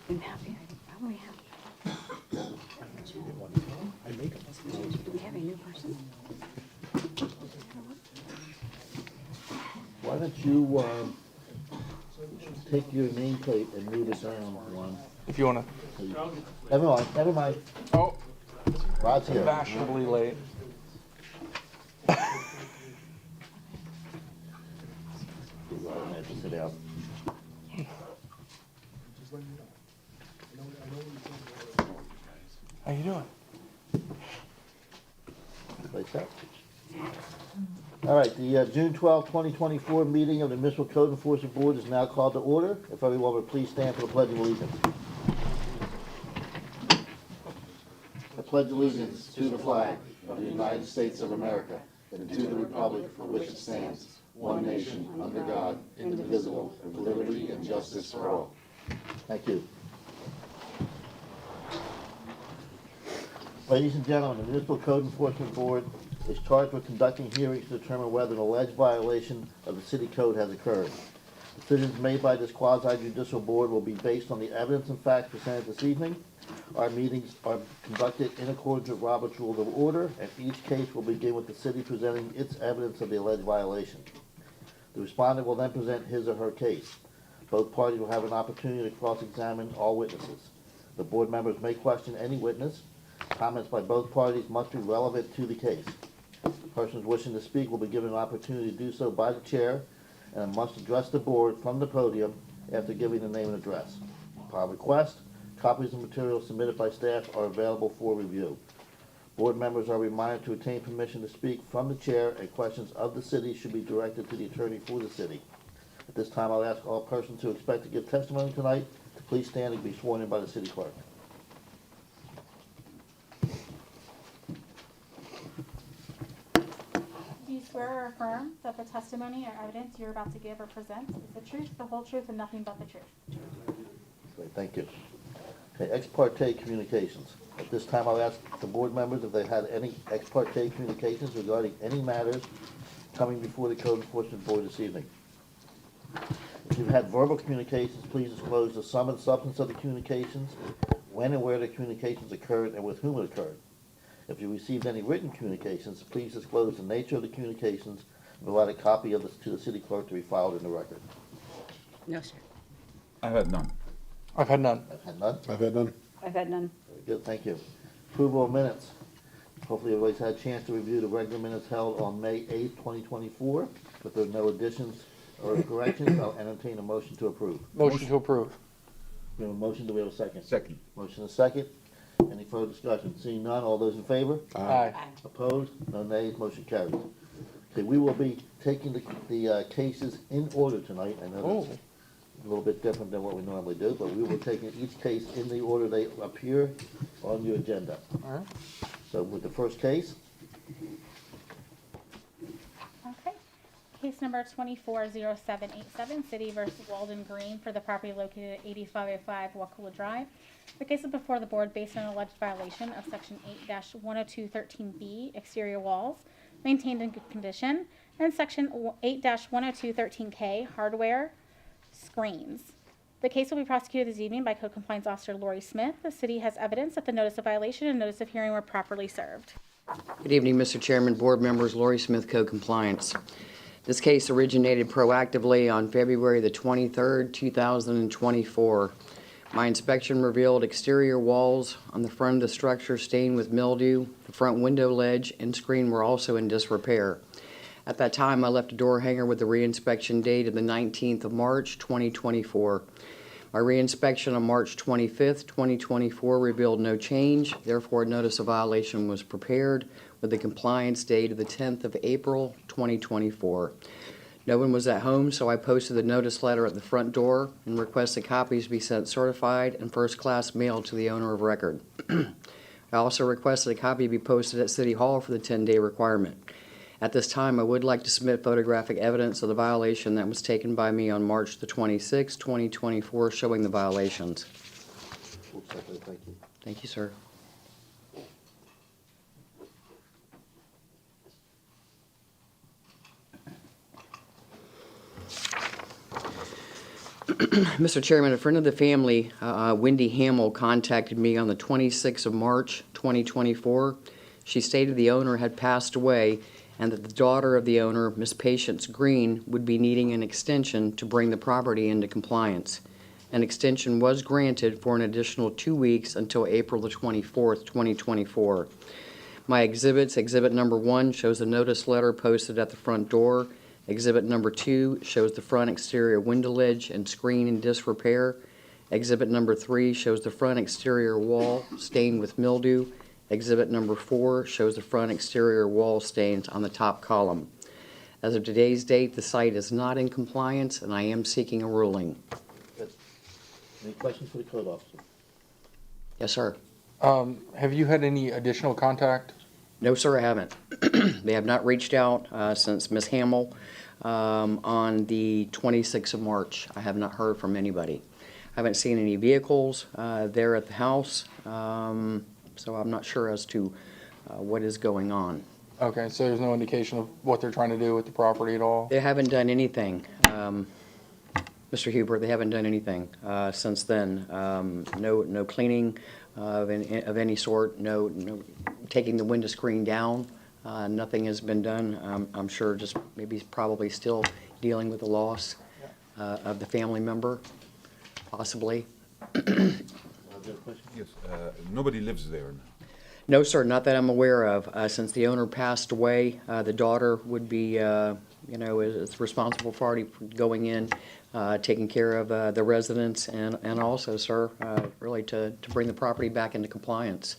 I'm happy. I'm really happy. Do we have a new person? Why don't you take your nameplate and move it down one? If you want Never mind. to. Oh, Rod's here. fashionably late. Rod, I have to sit down. How you doing? Like that. All right, the June 12, 2024 meeting of the Municipal Code Enforcement Board is now called to order. If everyone would please stand for the Pledge of Allegiance. I pledge allegiance to the flag of the United States of America and to the republic for which it stands, one nation, under God, indivisible, with liberty and justice for all. Thank you. Ladies and gentlemen, the Municipal Code Enforcement Board is charged with conducting hearings to determine whether an alleged violation of the city code has occurred. Decisions made by this quasi-judicial board will be based on the evidence and facts presented this evening. Our meetings are conducted in accordance with Robert's Rules of Order, and each case will begin with the city presenting its evidence of the alleged violation. The respondent will then present his or her case. Both parties will have an opportunity to cross-examine all witnesses. The board members may question any witness. Comments by both parties must be relevant to the case. Persons wishing to speak will be given an opportunity to do so by the chair and must address the board from the podium after giving the name and address. Upon request, copies of materials submitted by staff are available for review. Board members are reminded to obtain permission to speak from the chair, and questions of the city should be directed to the attorney for the city. At this time, I'll ask all persons who expect to give testimony tonight to please stand and be sworn in by the city clerk. Do you swear or affirm that the testimony or evidence you're about to give or present is the truth, the whole truth, and nothing but the truth? Great, thank you. Okay, ex parte communications. At this time, I'll ask the board members if they had any ex parte communications regarding any matters coming before the Code Enforcement Board this evening. If you've had verbal communications, please disclose the sum and substance of the communications, when and where the communications occurred, and with whom it occurred. If you received any written communications, please disclose the nature of the communications and provide a copy of this to the city clerk to be filed in the record. No, sir. I've had none. I've had none. I've had none. I've had none. I've had none. Very good, thank you. Approval of minutes. Hopefully everybody's had a chance to review the regular minutes held on May 8th, 2024. If there are no additions or corrections, I'll entertain a motion to approve. Motion to approve. We have a motion, do we have a second? Second. Motion and a second. Any further discussion? Seeing none, all those in favor? Aye. Opposed? No nays, motion carries. Okay, we will be taking the cases in order tonight. I know that's a little bit different than what we normally do, but we will be taking each case in the order they appear on your agenda. All right. So with the first case, Okay. Case number 240787, City versus Walden Green for the property located at 8505 Wakula Drive. The case is before the board based on an alleged violation of Section 8-10213B, exterior walls, maintained in good condition, and Section 8-10213K, hardware, screens. The case will be prosecuted this evening by Code Compliance Officer Lori Smith. The city has evidence that the notice of violation and notice of hearing were properly served. Good evening, Mr. Chairman, board members, Lori Smith, Code Compliance. This case originated proactively on February the 23rd, 2024. My inspection revealed exterior walls on the front of the structure stained with mildew. The front window ledge and screen were also in disrepair. At that time, I left a door hanger with the reinspection date of the 19th of March, 2024. My reinspection on March 25th, 2024 revealed no change. Therefore, a notice of violation was prepared with the compliance date of the 10th of April, 2024. No one was at home, so I posted the notice letter at the front door and requested copies be sent certified and first-class mailed to the owner of record. I also requested a copy be posted at City Hall for the 10-day requirement. At this time, I would like to submit photographic evidence of the violation that was taken by me on March the 26th, 2024, showing the violations. thank you. Thank you, sir. Mr. Chairman, a friend of the family, Wendy Hamill, contacted me on the 26th of March, 2024. She stated the owner had passed away and that the daughter of the owner, Miss Patience Green, would be needing an extension to bring the property into compliance. An extension was granted for an additional 2 weeks until April the 24th, 2024. My exhibits, exhibit number 1 shows a notice letter posted at the front door. Exhibit number 2 shows the front exterior window ledge and screen in disrepair. Exhibit number 3 shows the front exterior wall stained with mildew. Exhibit number 4 shows the front exterior wall stains on the top column. As of today's date, the site is not in compliance, and I am seeking a ruling. Good. Any questions for the code officer? Yes, sir. Have you had any additional contact? No, sir, I haven't. They have not reached out since Ms. Hamill on the 26th of March. I have not heard from anybody. I haven't seen any vehicles there at the house, so I'm not sure as to what is going on. Okay, so there's no indication of what they're trying to do with the property at all? They haven't done anything. Mr. Huber, they haven't done anything since then. No cleaning of any sort, no taking the window screen down. Nothing has been done. I'm sure just maybe probably still dealing with the loss of the family member, possibly. Yes, nobody lives there now. No, sir, not that I'm aware of. Since the owner passed away, the daughter would be, is responsible for already going in, taking care of the residents, and also, sir, really to bring the property back into compliance.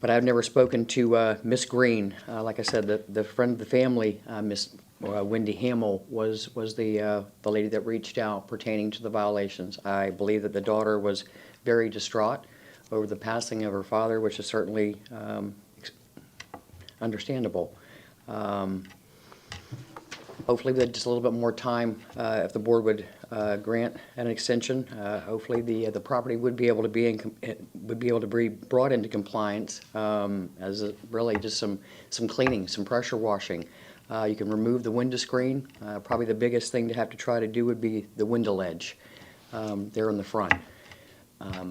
But I've never spoken to Miss Green. Like I said, the friend of the family, Miss Wendy Hamill, was the lady that reached out pertaining to the violations. I believe that the daughter was very distraught over the passing of her father, which is certainly understandable. Hopefully, with just a little bit more time, if the board would grant an extension, hopefully the property would be able to be brought into compliance as really just some cleaning, some pressure washing. You can remove the window screen. Probably the biggest thing to have to try to do would be the window ledge there in the front.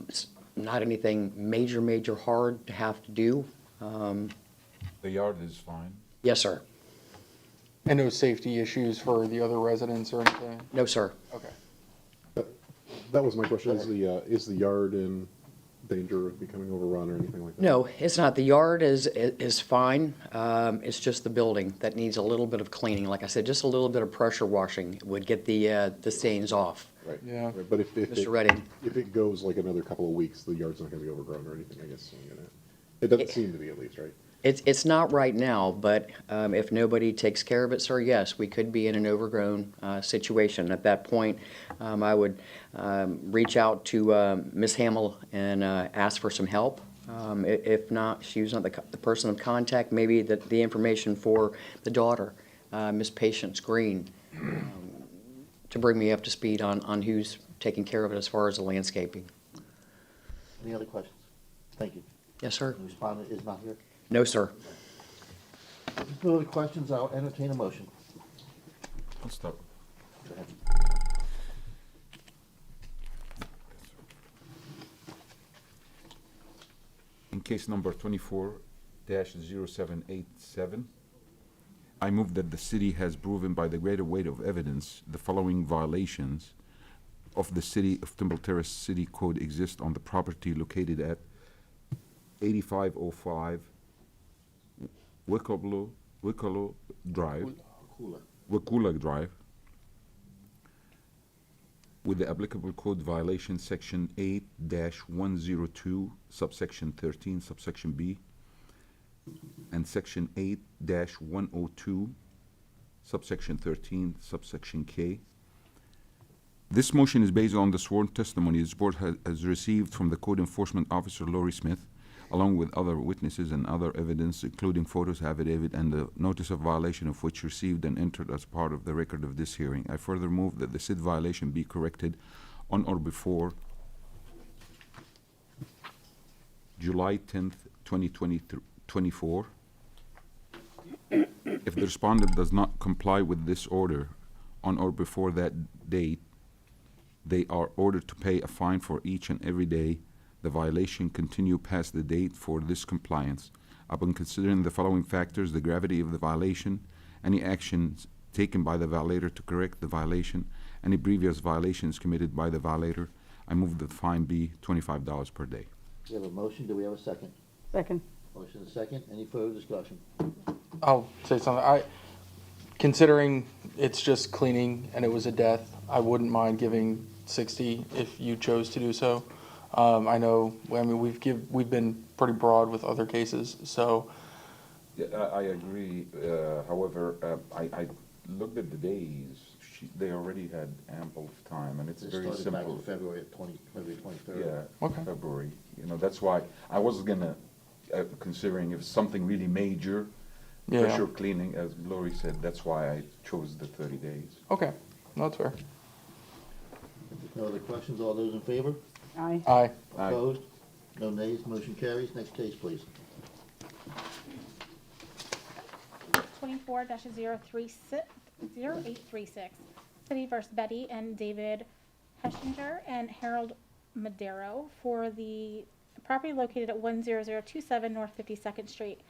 It's not anything major hard to have to do. The yard is fine. Yes, sir. And no safety issues for the other residents or anything? No, sir. Okay. That was my question, is the yard in danger of becoming overrun or anything like that? No, it's not. The yard is fine. It's just the building that needs a little bit of cleaning. Like I said, just a little bit of pressure washing would get the stains off. Right. Yeah. Right, but if Mr. Redding. if it goes like another couple of weeks, the yard's not gonna be overgrown or anything, I guess. It doesn't seem to be, at least, right? It's not right now, but if nobody takes care of it, sir, yes, we could be in an overgrown situation. At that point, I would reach out to Ms. Hamill and ask for some help. If not, she was not the person of contact, maybe the information for the daughter, Miss Patience Green, to bring me up to speed on who's taking care of it as far as the landscaping. Any other questions? Thank you. Yes, sir. The respondent is not here. No, sir. If there's no other questions, I'll entertain a motion. I'll start. Go ahead. In case number 24-0787, I move that the city has proven by the greater weight of evidence the following violations of the City of Temple Terrace City Code exist on the property located at 8505 Wicklow Drive, Cooler. Wakula Drive, with the applicable code violation section 8-102, subsection 13, subsection B, and section 8-102, subsection 13, subsection K. This motion is based on the sworn testimony this board has received from the code enforcement officer, Lori Smith, along with other witnesses and other evidence, including photos, affidavit, and the notice of violation of which received and entered as part of the record of this hearing. I further move that the said violation be corrected on or before July 10th, 2024. If the respondent does not comply with this order on or before that date, they are ordered to pay a fine for each and every day the violation continue past the date for this compliance. Upon considering the following factors, the gravity of the violation, any actions taken by the violator to correct the violation, any previous violations committed by the violator, I move that the fine be $25 per day. We have a motion, do we have a second? Second. Motion and second, any further discussion? I'll say something. Considering it's just cleaning and it was a death, I wouldn't mind giving 60 if you chose to do so. I know, I mean, we've been pretty broad with other cases, so. Yeah, I agree. However, I looked at the days. They already had ample of time, and it's This very started back simple. in February 23rd. Yeah, Okay. February. You know, that's why I was gonna, considering if something really major, Yeah. pressure cleaning, as Lori said, that's why I chose the 30 days. Okay, no, that's fair. If there's no other questions, all those in favor? Aye. Aye. Aye. Opposed? No nays, motion carries. Next case, please. 24-0836, City vs. Betty and David Heschinger and Harold Madero for the property located at 10027 North 52nd Street.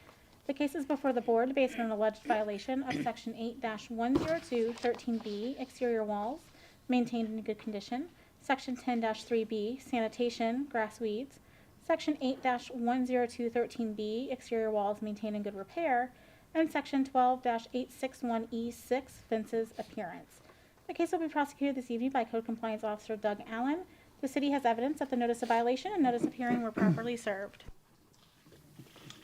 The case is before the board based on an alleged violation of Section 8-102 13B, exterior walls maintained in good condition, Section 10-3B, sanitation, grass weeds, Section 8-102 13B, exterior walls maintained in good repair, and Section 12-861E6, fences appearance. The case will be prosecuted this evening by Code Compliance Officer Doug Allen. The city has evidence that the notice of violation and notice of hearing were properly served.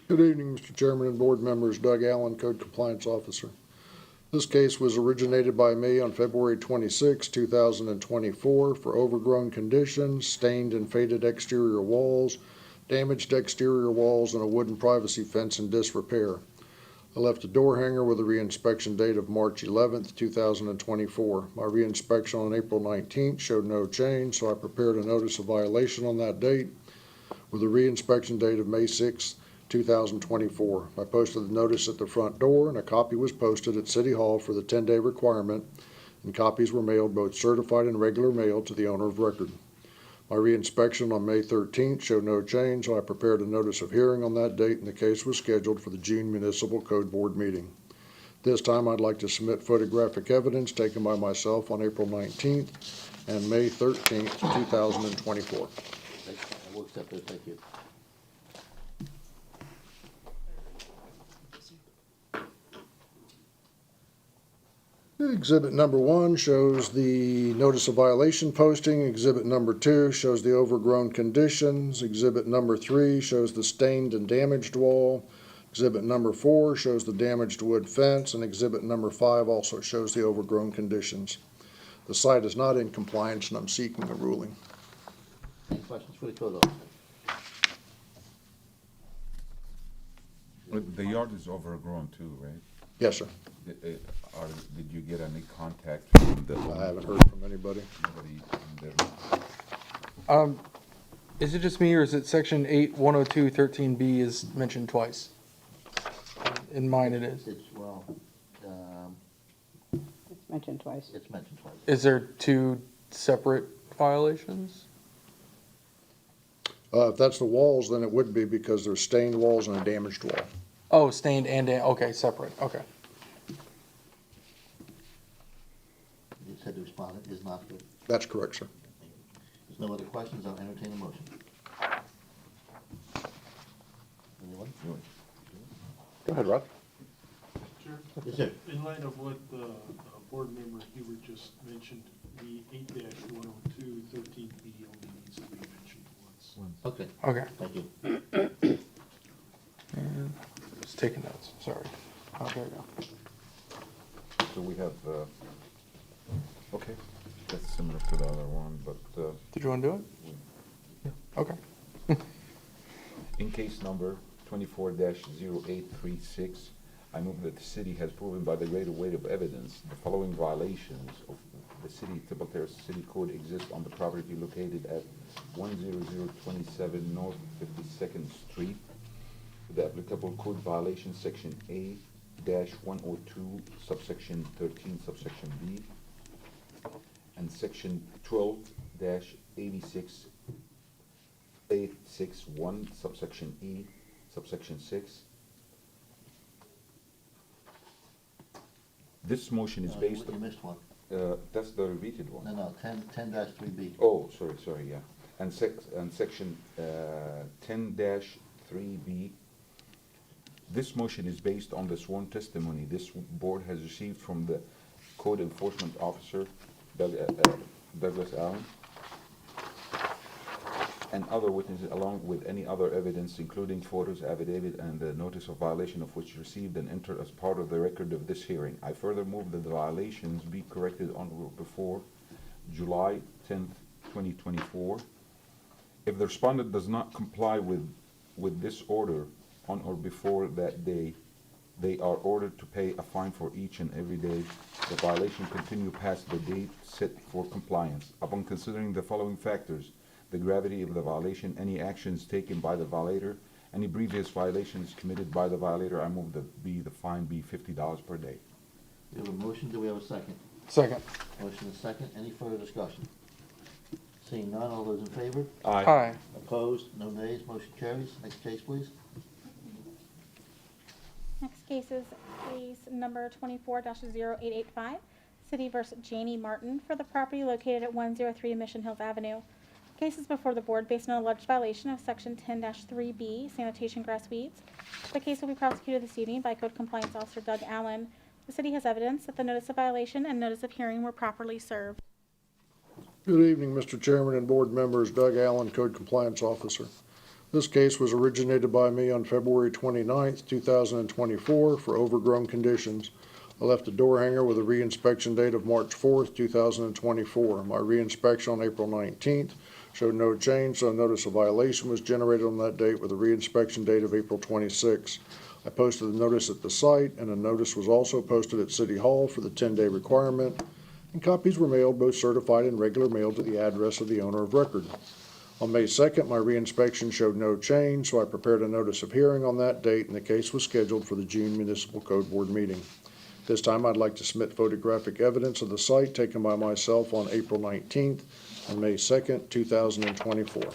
Good evening, Mr. Chairman and board members. Doug Allen, Code Compliance Officer. This case was originated by me on February 26, 2024 for overgrown conditions, stained and faded exterior walls, damaged exterior walls, and a wooden privacy fence in disrepair. I left a door hanger with a reinspection date of March 11, 2024. My reinspection on April 19th showed no change, so I prepared a notice of violation on that date with a reinspection date of May 6, 2024. I posted the notice at the front door, and a copy was posted at City Hall for the 10-day requirement, and copies were mailed, both certified and regular mail, to the owner of record. My reinspection on May 13th showed no change, so I prepared a notice of hearing on that date, and the case was scheduled for the June Municipal Code Board meeting. This time, I'd like to submit photographic evidence taken by myself on April 19th and May 13th, 2024. We'll accept those, thank you. Exhibit number 1 shows the notice of violation posting. Exhibit number 2 shows the overgrown conditions. Exhibit number 3 shows the stained and damaged wall. Exhibit number 4 shows the damaged wood fence, and exhibit number 5 also shows the overgrown conditions. The site is not in compliance, and I'm seeking a ruling. Any questions for the code officer? The yard is overgrown too, right? Yes, sir. Did you get any contact from the? I haven't heard from anybody. Nobody in there? Is it just me, or is it section 8-102 13B is mentioned twice? In mine it is. It's, well, It's mentioned twice. it's mentioned twice. Is there 2 separate violations? If that's the walls, then it would be, because there's stained walls and a damaged wall. Oh, stained and, okay, separate, okay. You said the respondent is not good. That's correct, sir. There's no other questions, I'll entertain a motion. Anyone? Go ahead, Rod. Chair, Yes, sir. in light of what board member Hubert just mentioned, the 8-102 13B only needs to be mentioned once. Okay, Okay, thank you. just taking notes, sorry. Oh, there you go. So we have, okay, that's similar to the other one, but, Did you want to do it? Yeah. Okay. in case number 24-0836, I move that the city has proven by the greater weight of evidence the following violations of the city Temple Terrace City Code exist on the property located at 10027 North 52nd Street. The applicable code violation, section 8-102, subsection 13, subsection B, and section 12 5-86-861, subsection E, subsection 6. This motion is based, You missed one. that's the repeated one. No, 10-3B. Oh, sorry, yeah. And section 10-3B. This motion is based on the sworn testimony this board has received from the Code Enforcement Officer, Douglas Allen, and other witnesses, along with any other evidence, including photos, affidavit, and the notice of violation of which received and entered as part of the record of this hearing. I further move that the violations be corrected on or before July 10th, 2024. If the respondent does not comply with this order on or before that day, they are ordered to pay a fine for each and every day the violation continue past the date set for compliance. Upon considering the following factors: the gravity of the violation, any actions taken by the violator, any previous violations committed by the violator, I move that the fine be $50 per day. We have a motion, do we have a second? Second. Motion is second, any further discussion? Seeing none, all those in favor? Aye. Opposed, no nays, motion carries. Next case, please. Next case is case number 24-0885, City versus Janie Martin for the property located at 103 Mission Hills Avenue. Case is before the board based on alleged violation of section 10-3B, sanitation grass weeds. The case will be prosecuted this evening by Code Compliance Officer Doug Allen. The city has evidence that the notice of violation and notice of hearing were properly served. Good evening, Mr. Chairman and board members. Doug Allen, Code Compliance Officer. This case was originated by me on February 29th, 2024 for overgrown conditions. I left a door hanger with a reinspection date of March 4th, 2024. My reinspection on April 19th showed no change, so a notice of violation was generated on that date with a reinspection date of April 26th. I posted the notice at the site, and a notice was also posted at City Hall for the 10-day requirement, and copies were mailed, both certified and regular mail, to the address of the owner of record. On May 2nd, my reinspection showed no change, so I prepared a notice of hearing on that date, and the case was scheduled for the June Municipal Code Board meeting. This time, I'd like to submit photographic evidence of the site taken by myself on April 19th and May 2nd, 2024.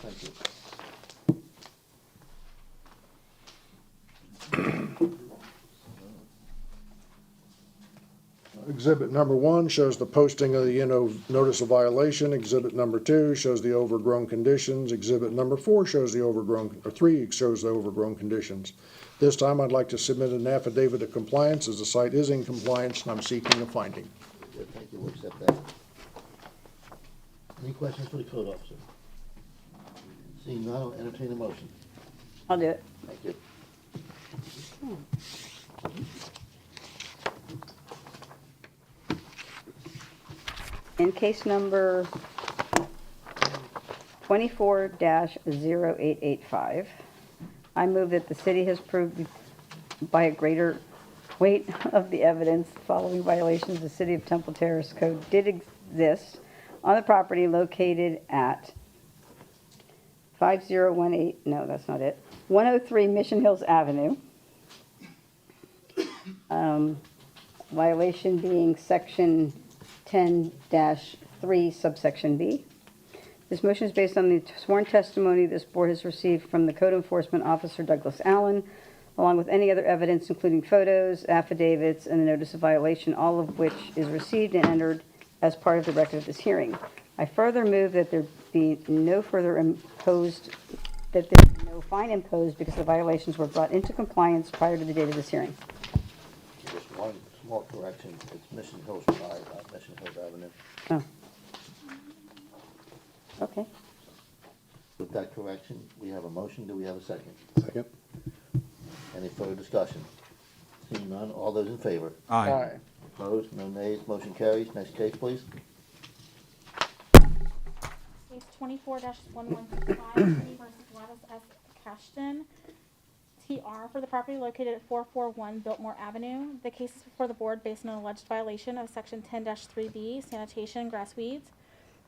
Thank you. Exhibit number 1 shows the posting of the notice of violation. Exhibit number 2 shows the overgrown conditions. Exhibit number 4 shows the overgrown, or 3 shows the overgrown conditions. This time, I'd like to submit an affidavit of compliance as the site is in compliance, and I'm seeking a finding. Good, thank you, we'll accept that. Any questions for the code officer? Seeing none, I'll entertain a motion. I'll do it. Thank you. In case number 24-0885, I move that the city has proved by a greater weight of the evidence following violations the City of Temple Terrace Code did exist on the property located at 5018, no, that's not it, 103 Mission Hills Avenue. Violation being section 10-3 subsection B. This motion is based on the sworn testimony this board has received from the Code Enforcement Officer Douglas Allen, along with any other evidence, including photos, affidavits, and the notice of violation, all of which is received and entered as part of the record of this hearing. I further move that there be no fine imposed because the violations were brought into compliance prior to the date of this hearing. Just one small correction, it's Mission Hills Drive, not Mission Hills Avenue. Oh. Okay. With that correction, we have a motion, do we have a second? Second? Any further discussion? Seeing none, all those in favor? Aye. Opposed, no nays, motion carries. Next case, please. Case 24-1165, City versus Gladys S. Cashton, TR, for the property located at 441 Biltmore Avenue. The case is before the board based on an alleged violation of section 10-3B, sanitation grass weeds.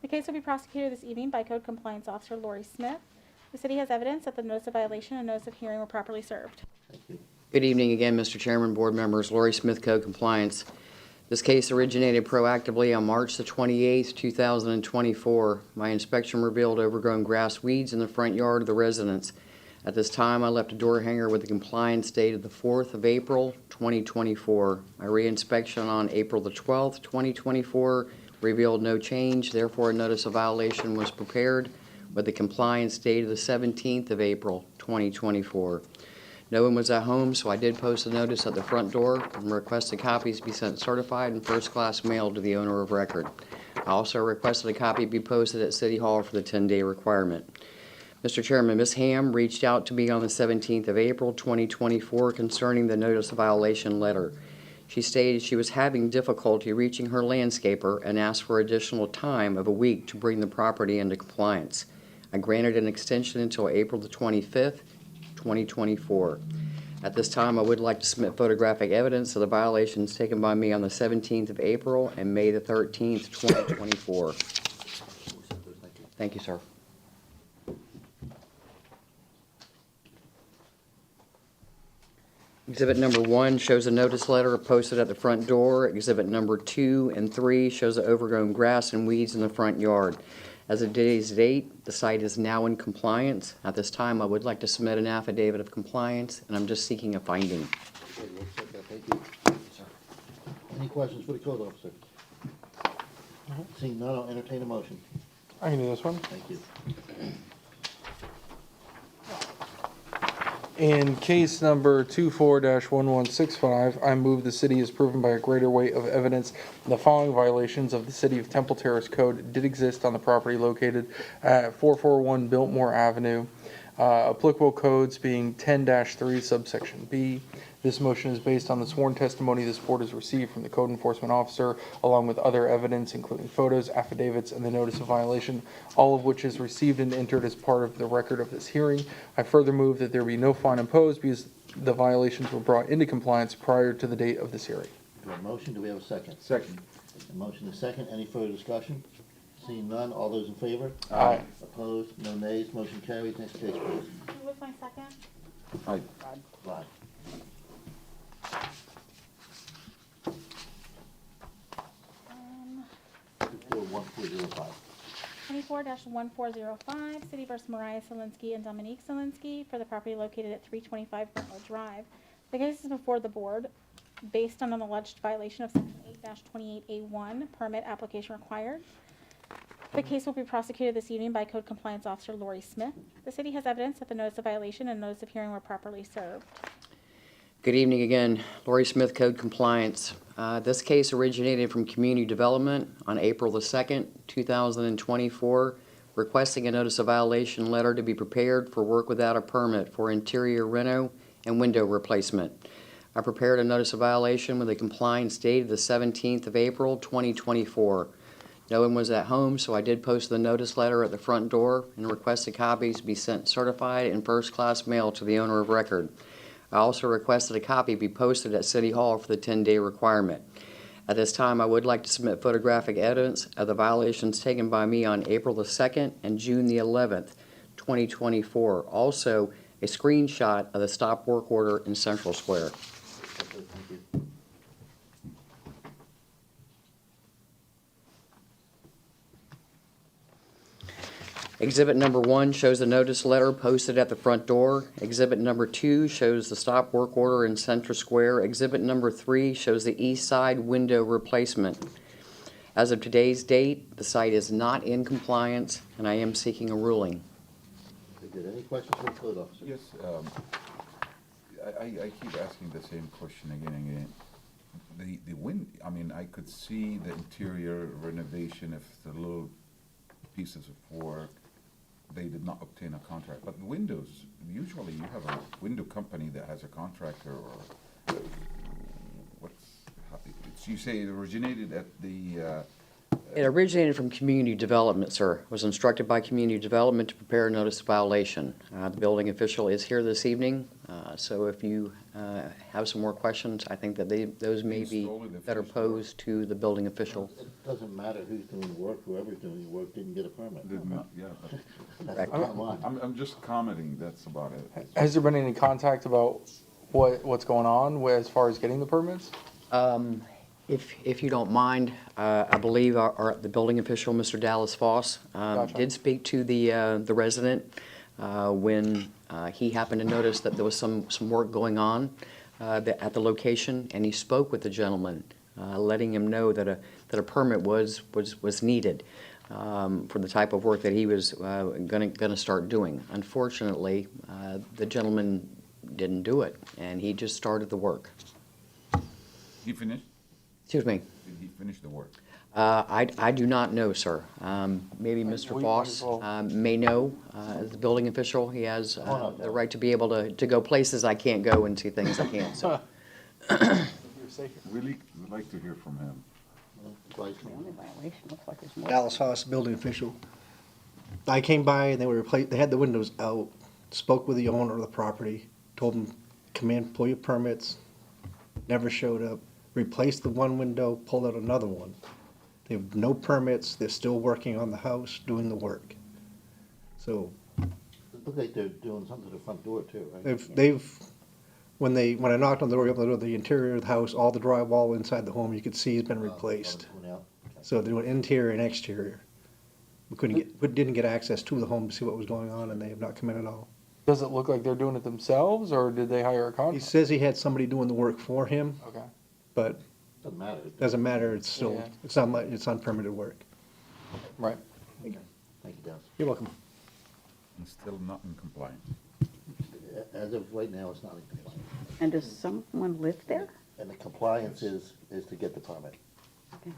The case will be prosecuted this evening by Code Compliance Officer Lori Smith. The city has evidence that the notice of violation and notice of hearing were properly served. Thank you. Good evening again, Mr. Chairman, board members. Lori Smith, Code Compliance. This case originated proactively on March the 28th, 2024. My inspection revealed overgrown grass weeds in the front yard of the residence. At this time, I left a door hanger with the compliance date of the 4th of April, 2024. My reinspection on April the 12th, 2024 revealed no change. Therefore, a notice of violation was prepared with the compliance date of the 17th of April, 2024. No one was at home, so I did post a notice at the front door and requested copies be sent certified and first-class mail to the owner of record. I also requested a copy be posted at City Hall for the 10-day requirement. Mr. Chairman, Ms. Ham reached out to me on the 17th of April, 2024 concerning the notice of violation letter. She stated she was having difficulty reaching her landscaper and asked for additional time of a week to bring the property into compliance. I granted an extension until April the 25th, 2024. At this time, I would like to submit photographic evidence of the violations taken by me on the 17th of April and May the 13th, 2024. Thank you, sir. Exhibit number 1 shows a notice letter posted at the front door. Exhibit number 2 and 3 shows the overgrown grass and weeds in the front yard. As of today's date, the site is now in compliance. At this time, I would like to submit an affidavit of compliance, and I'm just seeking a finding. Okay, we'll accept that. Thank you. Any questions for the code officer? Seeing none, I'll entertain a motion. I can do this one. Thank you. In case number 24-1165, I move the city is proven by a greater weight of evidence the following violations of the City of Temple Terrace Code did exist on the property located at 441 Biltmore Avenue. Applicable codes being 10-3 subsection B. This motion is based on the sworn testimony this board has received from the code enforcement officer, along with other evidence, including photos, affidavits, and the notice of violation, all of which is received and entered as part of the record of this hearing. I further move that there be no fine imposed because the violations were brought into compliance prior to the date of this hearing. Do we have a motion? Do we have a second? Second. A motion is second. Any further discussion? Seeing none, all those in favor? Aye. Opposed? No nays. Motion carries. Next case, please. Who was my second? Aye. Aye. Um, 241405. 24-1405, City versus Mariah Solinsky and Dominique Solinsky for the property located at 325 Brentwood Drive. The case is before the board based on an alleged violation of Section 8-28A1, permit application required. The case will be prosecuted this evening by Code Compliance Officer Lori Smith. The city has evidence that the notice of violation and notice of hearing were properly served. Good evening again. Lori Smith, Code Compliance. This case originated from Community Development on April the 2nd, 2024, requesting a notice of violation letter to be prepared for work without a permit for interior reno and window replacement. I prepared a notice of violation with a compliance date of the 17th of April, 2024. No one was at home, so I did post the notice letter at the front door and requested copies be sent certified in first-class mail to the owner of record. I also requested a copy be posted at City Hall for the 10-day requirement. At this time, I would like to submit photographic evidence of the violations taken by me on April the 2nd and June the 11th, 2024. Also, a screenshot of the stop work order in Central Square. Okay, thank you. Exhibit number 1 shows the notice letter posted at the front door. Exhibit number 2 shows the stop work order in Central Square. Exhibit number 3 shows the east side window replacement. As of today's date, the site is not in compliance, and I am seeking a ruling. Very good. Any questions for the code officer? Yes, I keep asking the same question again and again. The wind, I mean, I could see the interior renovation of the little pieces of work. They did not obtain a contract, but windows, usually you have a window company that has a contractor or you say it originated at the, It originated from Community Development, sir. Was instructed by Community Development to prepare a notice of violation. The building official is here this evening, so if you have some more questions, I think that those may be better posed to the building official. It doesn't matter who's doing the work, whoever's doing the work didn't get a permit. did not, yeah. That's the bottom line. I'm just commenting, that's about it. Has there been any contact about what's going on as far as getting the permits? If you don't mind, I believe the building official, Mr. Dallas Foss, Gotcha. did speak to the resident when he happened to notice that there was some work going on at the location, and he spoke with the gentleman, letting him know that a permit was needed for the type of work that he was gonna start doing. Unfortunately, the gentleman didn't do it, and he just started the work. He finished? Excuse me. Did he finish the work? I do not know, sir. Maybe Mr. we- Foss well- may know. As the building official, he has no, the no. right to be able to go places I can't go and see things I can't see. You're safe. Really, would like to hear from him. Right. The only violation looks like there's more. Dallas House building official. I came by and they had the windows out, spoke with the owner of the property, told him, come in, pull your permits, never showed up, replaced the one window, pulled out another one. They have no permits, they're still working on the house, doing the work. So It looks like they're doing something to the front door too, right? when I knocked on the door, opened the door, the interior of the house, all the drywall inside the home, you could see has been replaced. Oh, now? Okay. So they're doing interior and exterior. We didn't get access to the home to see what was going on, and they have not come in at all. Does it look like they're doing it themselves, or did they hire a He contractor? says he had somebody doing the work for him, Okay. but Doesn't matter. doesn't matter, it's still, Yeah. it's not like, it's unpermitted work. Right. Thank you, Dennis. You're welcome. And still not in compliance. As of right now, it's not in compliance. And does someone live there? And the compliance is to get the permit. Okay.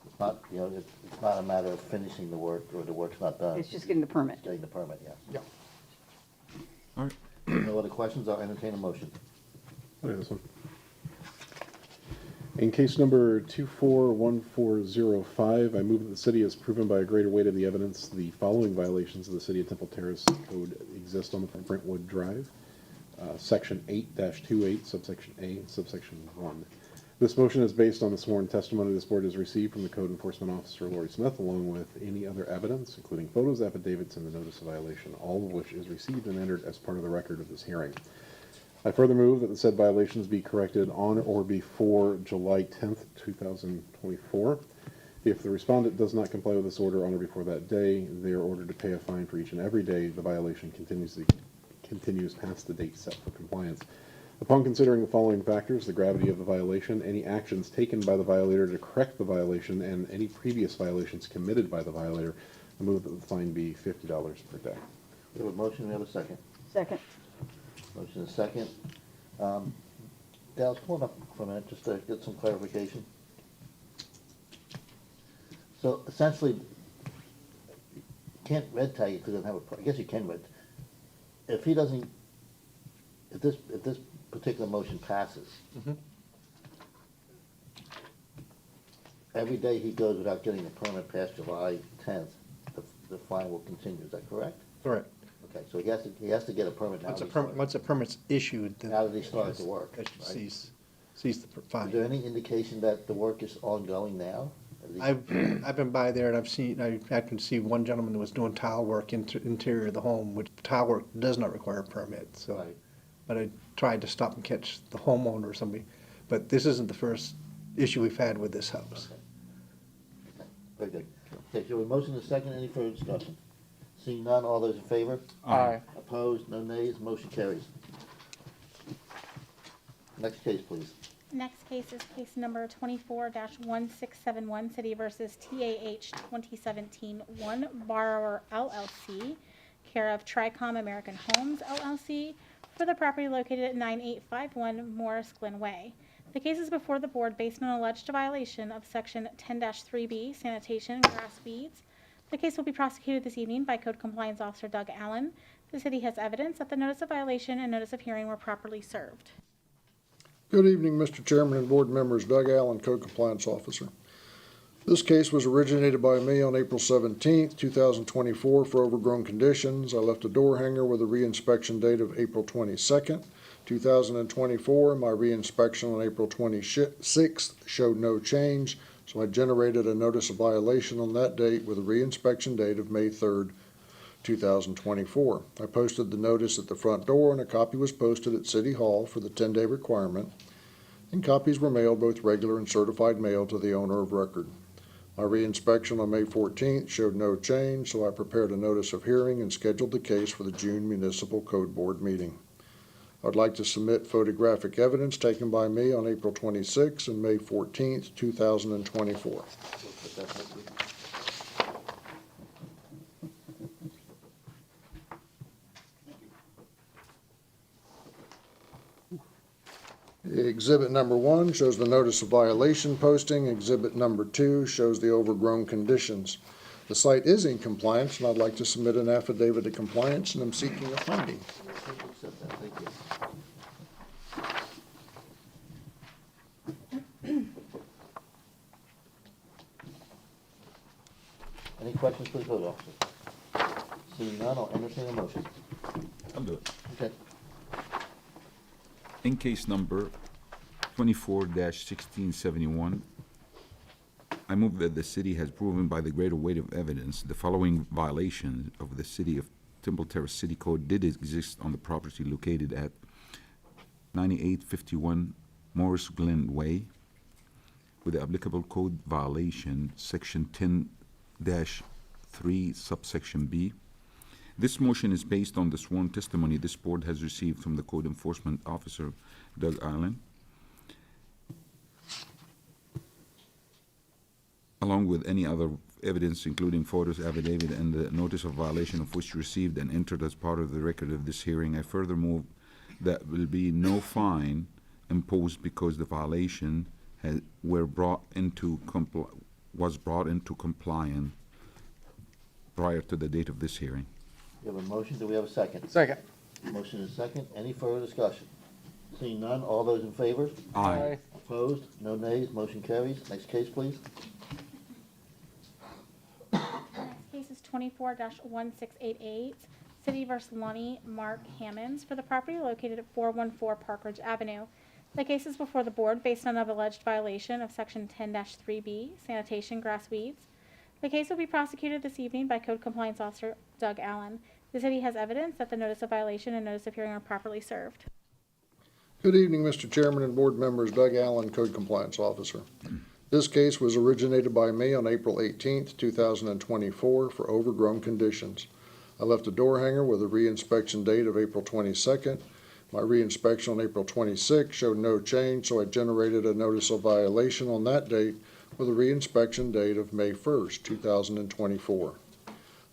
It's not, it's not a matter of finishing the work or the work's not done. It's just getting the permit. Getting the permit, yes. Yeah. All right. No other questions, I'll entertain a motion. Look at this one. In case number 241405, I move that the city has proven by a greater weight of the evidence the following violations of the City of Temple Terrace Code exist on the Brentwood Drive. Section 8-28, subsection A, subsection 1. This motion is based on the sworn testimony this board has received from the Code Enforcement Officer, Lori Smith, along with any other evidence, including photos, affidavits, and the notice of violation, all of which is received and entered as part of the record of this hearing. I further move that the said violations be corrected on or before July 10th, 2024. If the respondent does not comply with this order on or before that day, they are ordered to pay a fine for each and every day the violation continues past the date set for compliance. Upon considering the following factors, the gravity of the violation, any actions taken by the violator to correct the violation, and any previous violations committed by the violator, I move that the fine be $50 per day. We have a motion, we have a second. Second. Motion is second. Dallas, come on up for a minute, just to get some clarification. So essentially, you can't red tag it because it doesn't have I guess you can red. If he doesn't, if this particular motion passes, every day he goes without getting a permit past July 10th, the fine will continue, is that correct? Correct. Okay, so he has to get a permit now. Once a permit's issued, then. Now that he started the work, That should right? cease the Is there fine. any indication that the work is ongoing now? I've been by there and I can see one gentleman that was doing tile work interior of the home, which tile work does not require a permit, so. Right. But I tried to stop and catch the homeowner or somebody, but this isn't the first issue we've had with this house. Very good. Okay, so we motion to second, any further discussion? Seeing none, all those in favor? Aye. Opposed, no nays, motion carries. Next case, please. Next case is case number 24-1671, City versus TAH 2017-1 Borrower LLC, care of Tricom American Homes LLC, for the property located at 9851 Morris Glen Way. The case is before the board based on an alleged violation of Section 10-3B, sanitation and grass weeds. The case will be prosecuted this evening by Code Compliance Officer Doug Allen. The city has evidence that the notice of violation and notice of hearing were properly served. Good evening, Mr. Chairman and board members. Doug Allen, Code Compliance Officer. This case was originated by me on April 17th, 2024 for overgrown conditions. I left a door hanger with a reinspection date of April 22nd, 2024. My reinspection on April 26th showed no change, so I generated a notice of violation on that date with a reinspection date of May 3rd, 2024. I posted the notice at the front door and a copy was posted at City Hall for the 10-day requirement. and copies were mailed, both regular and certified mail, to the owner of record. My reinspection on May 14th showed no change, so I prepared a notice of hearing and scheduled the case for the June Municipal Code Board meeting. I'd like to submit photographic evidence taken by me on April 26th and May 14th, 2024. Exhibit number 1 shows the notice of violation posting. Exhibit number 2 shows the overgrown conditions. The site is in compliance, and I'd like to submit an affidavit of compliance, and I'm seeking a finding. Accept that, thank you. Any questions for the code officer? Seeing none, I'll entertain a motion. I'll do it. Okay. In case number 24-1671, I move that the city has proven by the greater weight of evidence the following violations of the City of Temple Terrace City Code did exist on the property located at 9851 Morris Glen Way, with the applicable code violation, Section 10-3, subsection B. This motion is based on the sworn testimony this board has received from the Code Enforcement Officer, Doug Allen, along with any other evidence, including photos, affidavit, and the notice of violation of which received and entered as part of the record of this hearing. I further move that will be no fine imposed because the violation was brought into compliance prior to the date of this hearing. We have a motion, do we have a second? Second. Motion is second, any further discussion? Seeing none, all those in favor? Aye. Opposed? No nays, motion carries. Next case, please. Next case is 24-1688, City vs. Lonnie Mark Hammonds for the property located at 414 Park Ridge Avenue. The case is before the board based on an alleged violation of Section 10-3B, sanitation, grass, weeds. The case will be prosecuted this evening by Code Compliance Officer Doug Allen. The city has evidence that the notice of violation and notice of hearing are properly served. Good evening, Mr. Chairman and board members. Doug Allen, Code Compliance Officer. This case was originated by me on April 18th, 2024 for overgrown conditions. I left a door hanger with a reinspection date of April 22nd. My reinspection on April 26th showed no change, so I generated a notice of violation on that date with a reinspection date of May 1st, 2024.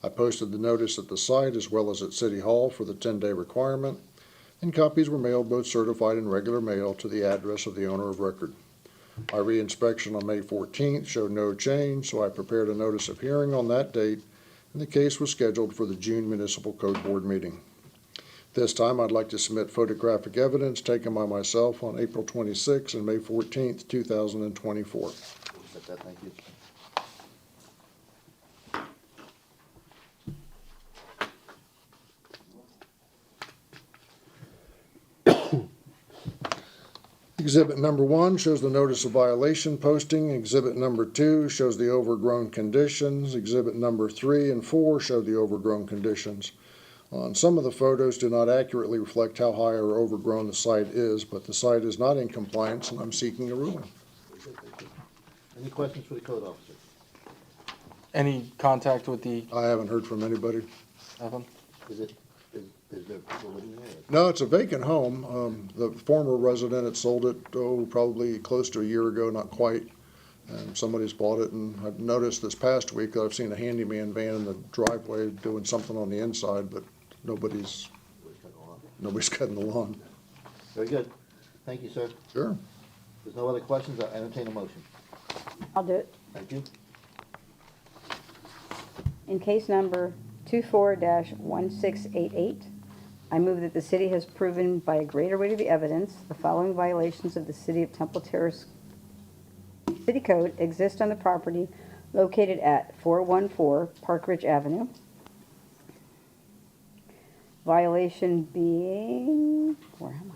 I posted the notice at the site as well as at City Hall for the 10-day requirement, and copies were mailed, both certified and regular mail, to the address of the owner of record. My reinspection on May 14th showed no change, so I prepared a notice of hearing on that date, and the case was scheduled for the June Municipal Code Board meeting. This time, I'd like to submit photographic evidence taken by myself on April 26th and May 14th, 2024. Accept that, thank you. Exhibit number 1 shows the notice of violation posting. Exhibit number 2 shows the overgrown conditions. Exhibit number 3 and 4 show the overgrown conditions. Some of the photos do not accurately reflect how high or overgrown the site is, but the site is not in compliance, and I'm seeking a ruling. Any questions for the code officer? Any contact with the, I haven't heard from anybody. nothing? Is there people living there? No, it's a vacant home. The former resident had sold it, probably close to a year ago, not quite. And somebody's bought it, and I've noticed this past week that I've seen a handyman van in the driveway doing something on the inside, but nobody's cutting the lawn. Very good. Thank you, sir. Sure. If there's no other questions, I'll entertain a motion. I'll do it. Thank you. In case number 24-1688, I move that the city has proven by a greater weight of the evidence the following violations of the City of Temple Terrace City Code exist on the property located at 414 Park Ridge Avenue. Violation being, where am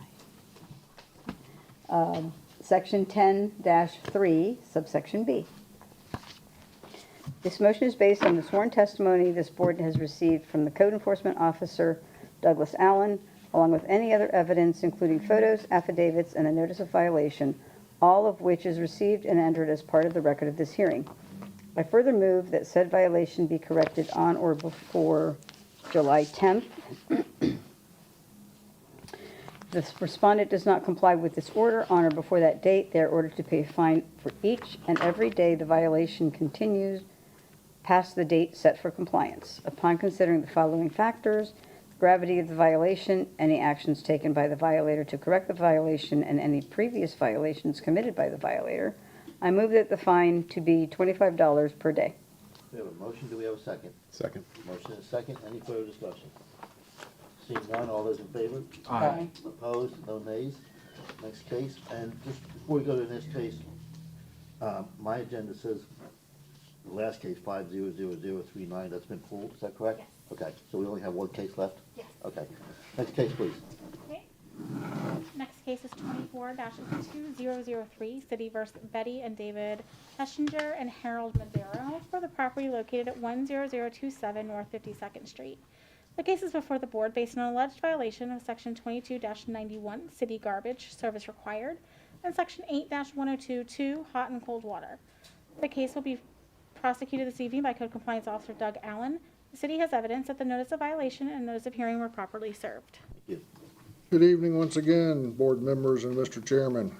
I? Section 10-3, subsection B. This motion is based on the sworn testimony this board has received from the Code Enforcement Officer, Douglas Allen, along with any other evidence, including photos, affidavits, and a notice of violation, all of which is received and entered as part of the record of this hearing. I further move that said violation be corrected on or before July 10th. If the respondent does not comply with this order on or before that date, they are ordered to pay a fine for each and every day the violation continues past the date set for compliance. Upon considering the following factors: gravity of the violation, any actions taken by the violator to correct the violation, and any previous violations committed by the violator, I move that the fine to be $25 per day. We have a motion, do we have a second? Second. Motion and a second, any further discussion? Seeing none, all those in favor? Aye. Opposed, no nays. Next case, and just before we go to the next case, my agenda says the last case, 500039, that's been pulled, is that correct? Yes. Okay, so we only have one case left? Yes. Okay. Next case, please. Okay. Next case is 24-2003, City versus Betty and David Heschinger and Harold Madero for the property located at 10027 North 52nd Street. The case is before the board based on an alleged violation of Section 22-91, City Garbage Service Required, and Section 8-1022, Hot and Cold Water. The case will be prosecuted this evening by Code Compliance Officer Doug Allen. The city has evidence that the notice of violation and notice of hearing were properly served. Thank you. Good evening once again, board members and Mr. Chairman.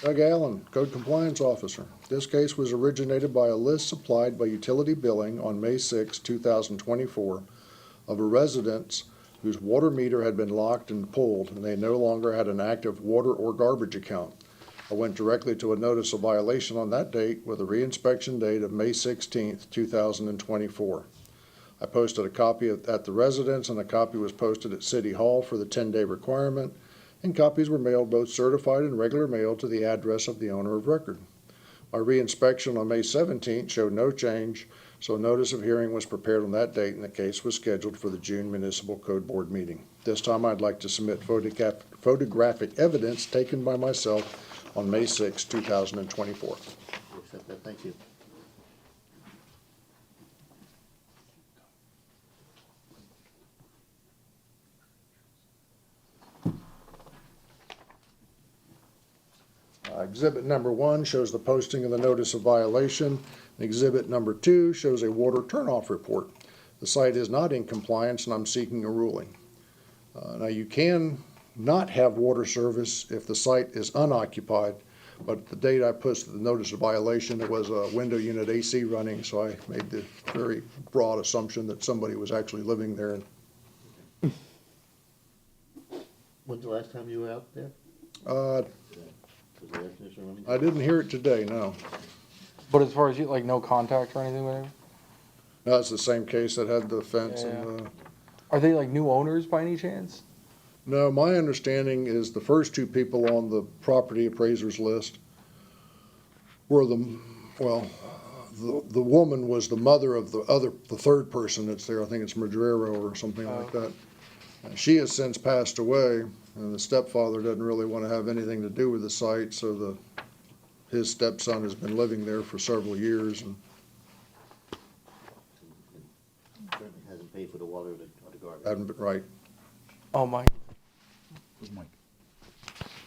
Doug Allen, Code Compliance Officer. This case was originated by a list supplied by Utility Billing on May 6, 2024, of a residence whose water meter had been locked and pulled, and they no longer had an active water or garbage account. I went directly to a notice of violation on that date with a reinspection date of May 16, 2024. I posted a copy at the residence, and a copy was posted at City Hall for the 10-day requirement, and copies were mailed both certified and regular mail to the address of the owner of record. My reinspection on May 17th showed no change, so a notice of hearing was prepared on that date, and the case was scheduled for the June Municipal Code Board meeting. This time I'd like to submit photographic evidence taken by myself on May 6, 2024. We'll accept that, thank you. Exhibit number 1 shows the posting of the notice of violation. Exhibit number 2 shows a water turnoff report. The site is not in compliance, and I'm seeking a ruling. Now, you can not have water service if the site is unoccupied, but the date I posted the notice of violation, there was a window unit AC running, so I made the very broad assumption that somebody was actually living there. When's the last time you were out there? Uh, Was the air conditioner running? I didn't hear it today, no. But as far as you, like, no contact or anything with him? No, it's the same case that had the fence and the... Are they like new owners by any chance? No, my understanding is the first 2 people on the property appraisers list were the woman was the mother of the third person that's there. I think it's Madrero or something like that. And she has since passed away, and the stepfather doesn't really want to have anything to do with the site, so his stepson has been living there for several years. And Certainly hasn't paid for the water or the garbage. hadn't been right. Oh my. Who's Mike?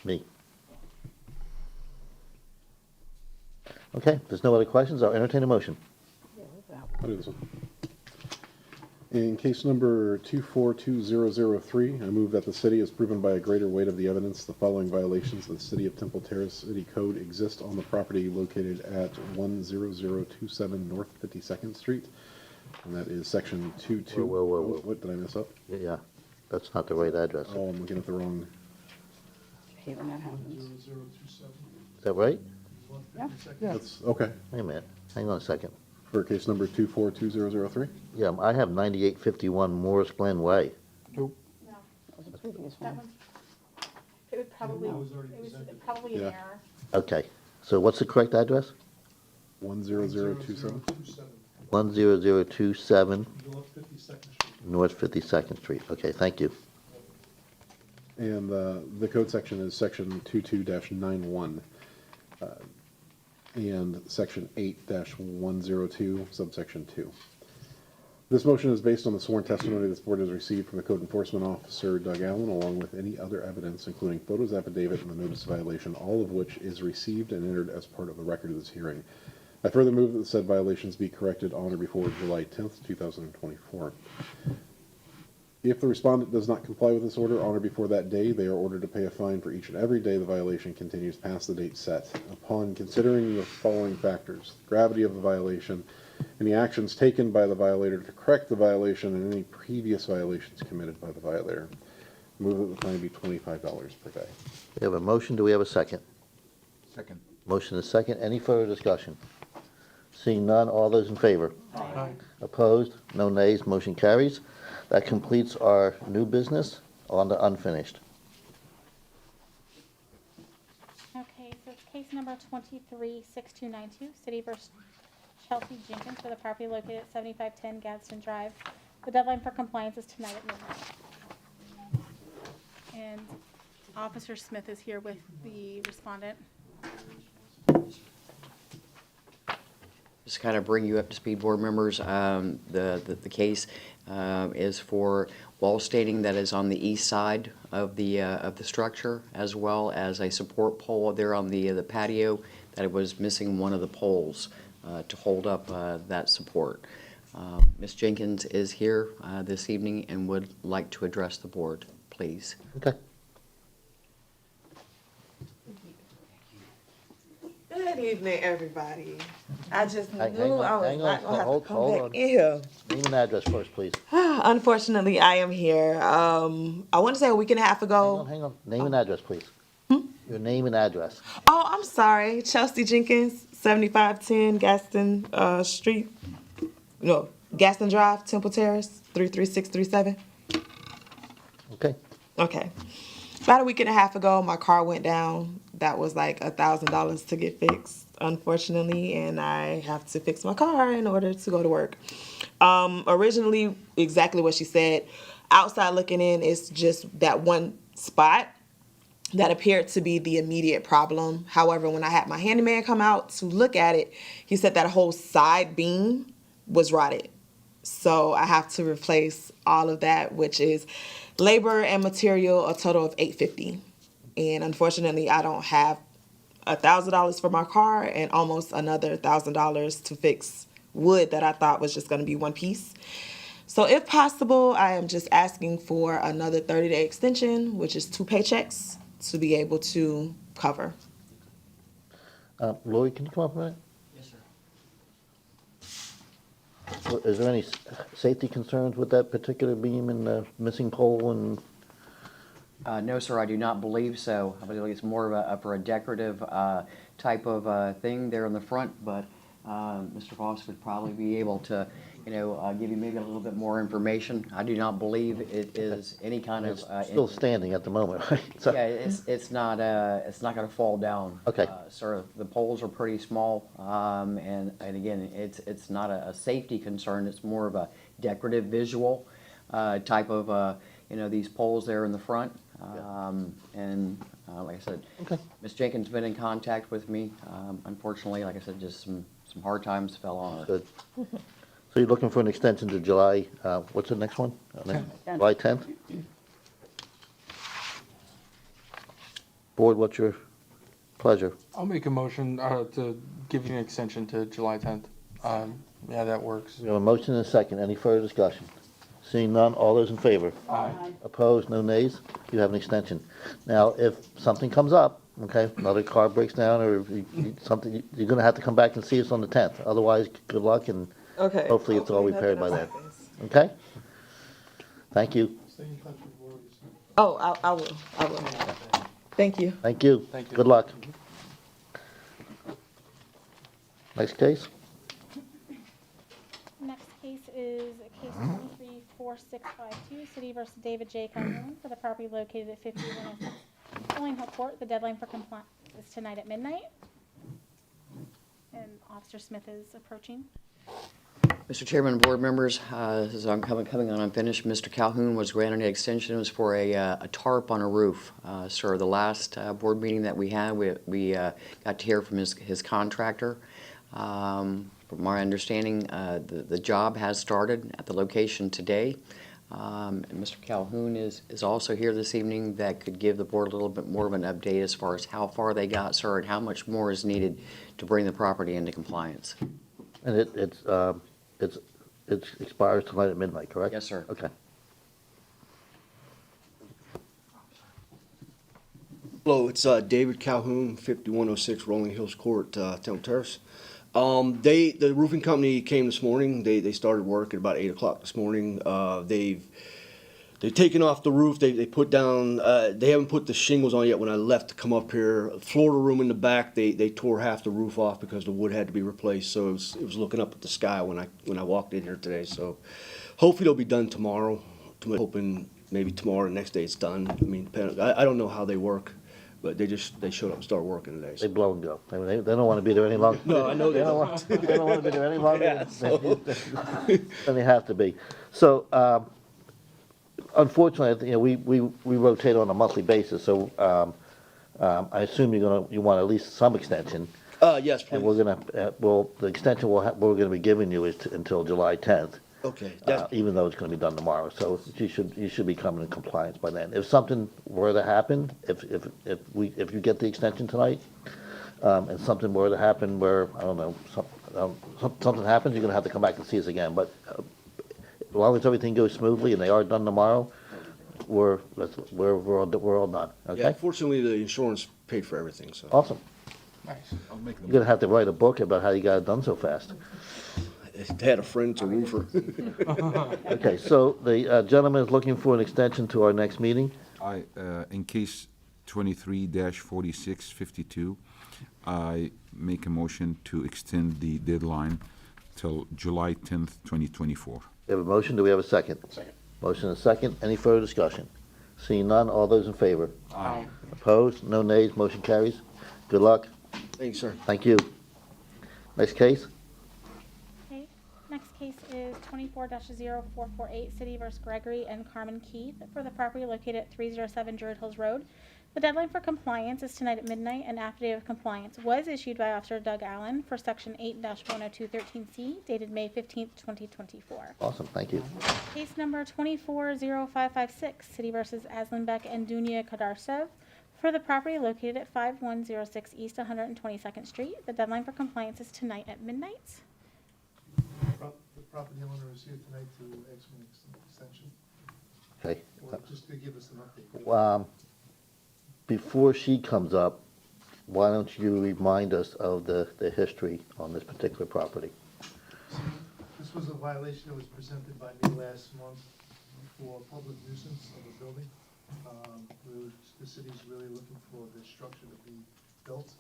Me. Okay, if there's no other questions, I'll entertain a motion. I'll do this one. In case number 242003, I move that the city has proven by a greater weight of the evidence the following violations of the City of Temple Terrace City Code exist on the property located at 10027 North 52nd Street. And that is section 22. Whoa. What, did I mess up? Yeah, that's not the right address. Oh, I'm looking at the wrong. I hate when that happens. 10027, Is that right? Yeah. 152nd. That's, okay. Wait a minute, hang on a second. For case number 242003? Yeah, I have 9851 Morris Glen Way. No, That was the previous that one. one's, it would probably, That was already it was presented. probably an Yeah. error. Okay, so what's the correct address? 10027? 10027 North 52nd Street. North 52nd Street. Okay, thank you. And the code section is section 22-91. And section 8-102, subsection 2. This motion is based on the sworn testimony this board has received from the code enforcement officer, Doug Allen, along with any other evidence, including photos, affidavit, and the notice of violation, all of which is received and entered as part of the record of this hearing. I further move that the said violations be corrected on or before July 10th, 2024. If the respondent does not comply with this order on or before that day, they are ordered to pay a fine for each and every day the violation continues past the date set. Upon considering the following factors: the gravity of the violation, any actions taken by the violator to correct the violation, and any previous violations committed by the violator, move that the fine be $25 per day. We have a motion. Do we have a second? Second. Motion is second. Any further discussion? Seeing none, all those in favor? Aye. Opposed? No nays. Motion carries. That completes our new business. On to unfinished. Okay, so it's case number 236292, City versus Chelsea Jenkins for the property located at 7510 Gadsden Drive. The deadline for compliance is tonight at midnight. And Officer Smith is here with the respondent. Just kind of bring you up to speed, board members. The case is for wall staining that is on the east side of the structure, as well as a support pole there on the patio that it was missing one of the poles to hold up that support. Ms. Jenkins is here this evening and would like to address the board, please. Okay. Good evening, everybody. I just knew Hang I on, was hang not on, going to have hold to come back on. in here. Name and address first, please. Unfortunately, I am here. I want to say a week and a half ago. Hang on. Name and address, please. Your name and address. Oh, I'm sorry. Chelsea Jenkins, 7510 Gaston Street. No, Gaston Drive, Temple Terrace, 33637. Okay. Okay. About a week and a half ago, my car went down. That was like $1,000 to get fixed, unfortunately, and I have to fix my car in order to go to work. Originally, exactly what she said. Outside looking in, it's just that one spot that appeared to be the immediate problem. However, when I had my handyman come out to look at it, he said that whole side beam was rotted. So I have to replace all of that, which is labor and material, a total of $850. And unfortunately, I don't have $1,000 for my car and almost another $1,000 to fix wood that I thought was just going to be one piece. So if possible, I am just asking for another 30-day extension, which is 2 paychecks, to be able to cover. Lori, can you come up a minute? Yes, sir. Is there any safety concerns with that particular beam and the missing pole? And No, sir, I do not believe so. I believe it's more of for a decorative type of thing there in the front, but Mr. Foss would probably be able to, give you maybe a little bit more information. I do not believe it is any kind of. it's still standing at the moment, right? So- Yeah, it's not going to fall down. Okay. Sir, the poles are pretty small, and again, it's not a safety concern. It's more of a decorative visual type of these poles there in the front. And like I said, Okay. Ms. Jenkins been in contact with me. Unfortunately, like I said, just some hard times fell on her. Good. So you're looking for an extension to July, what's the next one? July 10th? Board, what's your pleasure? I'll make a motion to give you an extension to July 10th. Yeah, that works. We have a motion and a second. Any further discussion? Seeing none, all those in favor? Aye. Opposed, no nays? You have an extension. Now, if something comes up, okay, another car breaks down or something, you're gonna have to come back and see us on the 10th. Otherwise, good luck and Okay. hopefully it's all Hopefully repaired by nothing then. else happens. Okay? Thank you. Stay in touch with Lori. Oh, I will. I will. Thank you. Thank you. Thank you. Good luck. Next case? Next case is case 234652, City versus David J. Calhoun for the property located at 5106 Willing Hill Court. The deadline for compliance is tonight at midnight. And Officer Smith is approaching. Mr. Chairman, board members, as I'm coming on unfinished, Mr. Calhoun was granted an extension. It was for a tarp on a roof. Sir, the last board meeting that we had, we got to hear from his contractor for From my understanding, the job has started at the location today. And Mr. Calhoun is also here this evening that could give the board a little bit more of an update as far as how far they got, sir, and how much more is needed to bring the property into compliance. And it expires tonight at midnight, correct? Yes, sir. Okay. Hello, it's David Calhoun, 5106 Rolling Hills Court, Temple Terrace. The roofing company came this morning. They started work at about 8 o'clock this morning. They've taken off the roof. They put down. They haven't put the shingles on yet. When I left to come up here, Florida room in the back, they tore half the roof off because the wood had to be replaced. So it was looking up at the sky when I walked in here today. So hopefully it'll be done tomorrow. Hoping maybe tomorrow, the next day it's done. I mean, I don't know how they work. But they showed up and started working today. They blow and go. I mean, they don't want to be there any longer. No, I know they don't. They don't want to be there any longer Yeah, than they have to be. So, unfortunately, we rotate on a monthly basis, so I assume you want at least some extension. Yes, please. And we're gonna, the extension we're gonna be giving you is until July 10th. Okay. Even though it's gonna be done tomorrow, so you should be coming in compliance by then. If something were to happen, if you get the extension tonight, and something were to happen where, I don't know, something happens, you're gonna have to come back and see us again, but as long as everything goes smoothly and they are done tomorrow, we're all done, Yeah, okay? fortunately, the insurance paid for everything, so. Awesome. Nice. I'll make them. You're gonna have to write a book about how you got it done so fast. They had a friend, it's a roofer. Okay, so the gentleman is looking for an extension to our next meeting. In case 23-4652, I make a motion to extend the deadline till July 10th, 2024. We have a motion, do we have a second? Second. Motion and a second, any further discussion? Seeing none, all those in favor? Aye. Opposed, no nays, motion carries. Good luck, Thanks, sir. thank you. Next case? Okay, next case is 24-0448, City vs. Gregory and Carmen Keith for the property located at 307 Druid Hills Road. The deadline for compliance is tonight at midnight. An affidavit of compliance was issued by Officer Doug Allen for Section 8-10213C, dated May 15th, 2024. Awesome, thank you. Case number 240556, City vs. Aslanbek and Dunya Kadarsev for the property located at 5106 East 122nd Street. The deadline for compliance is tonight at midnight. The property owner is here tonight to ask for an extension, Okay. or just to give us an update. Before she comes up, why don't you remind us of the history on this particular property? This was a violation that was presented by me last month for public nuisance of a building. The city's really looking for the structure to be built.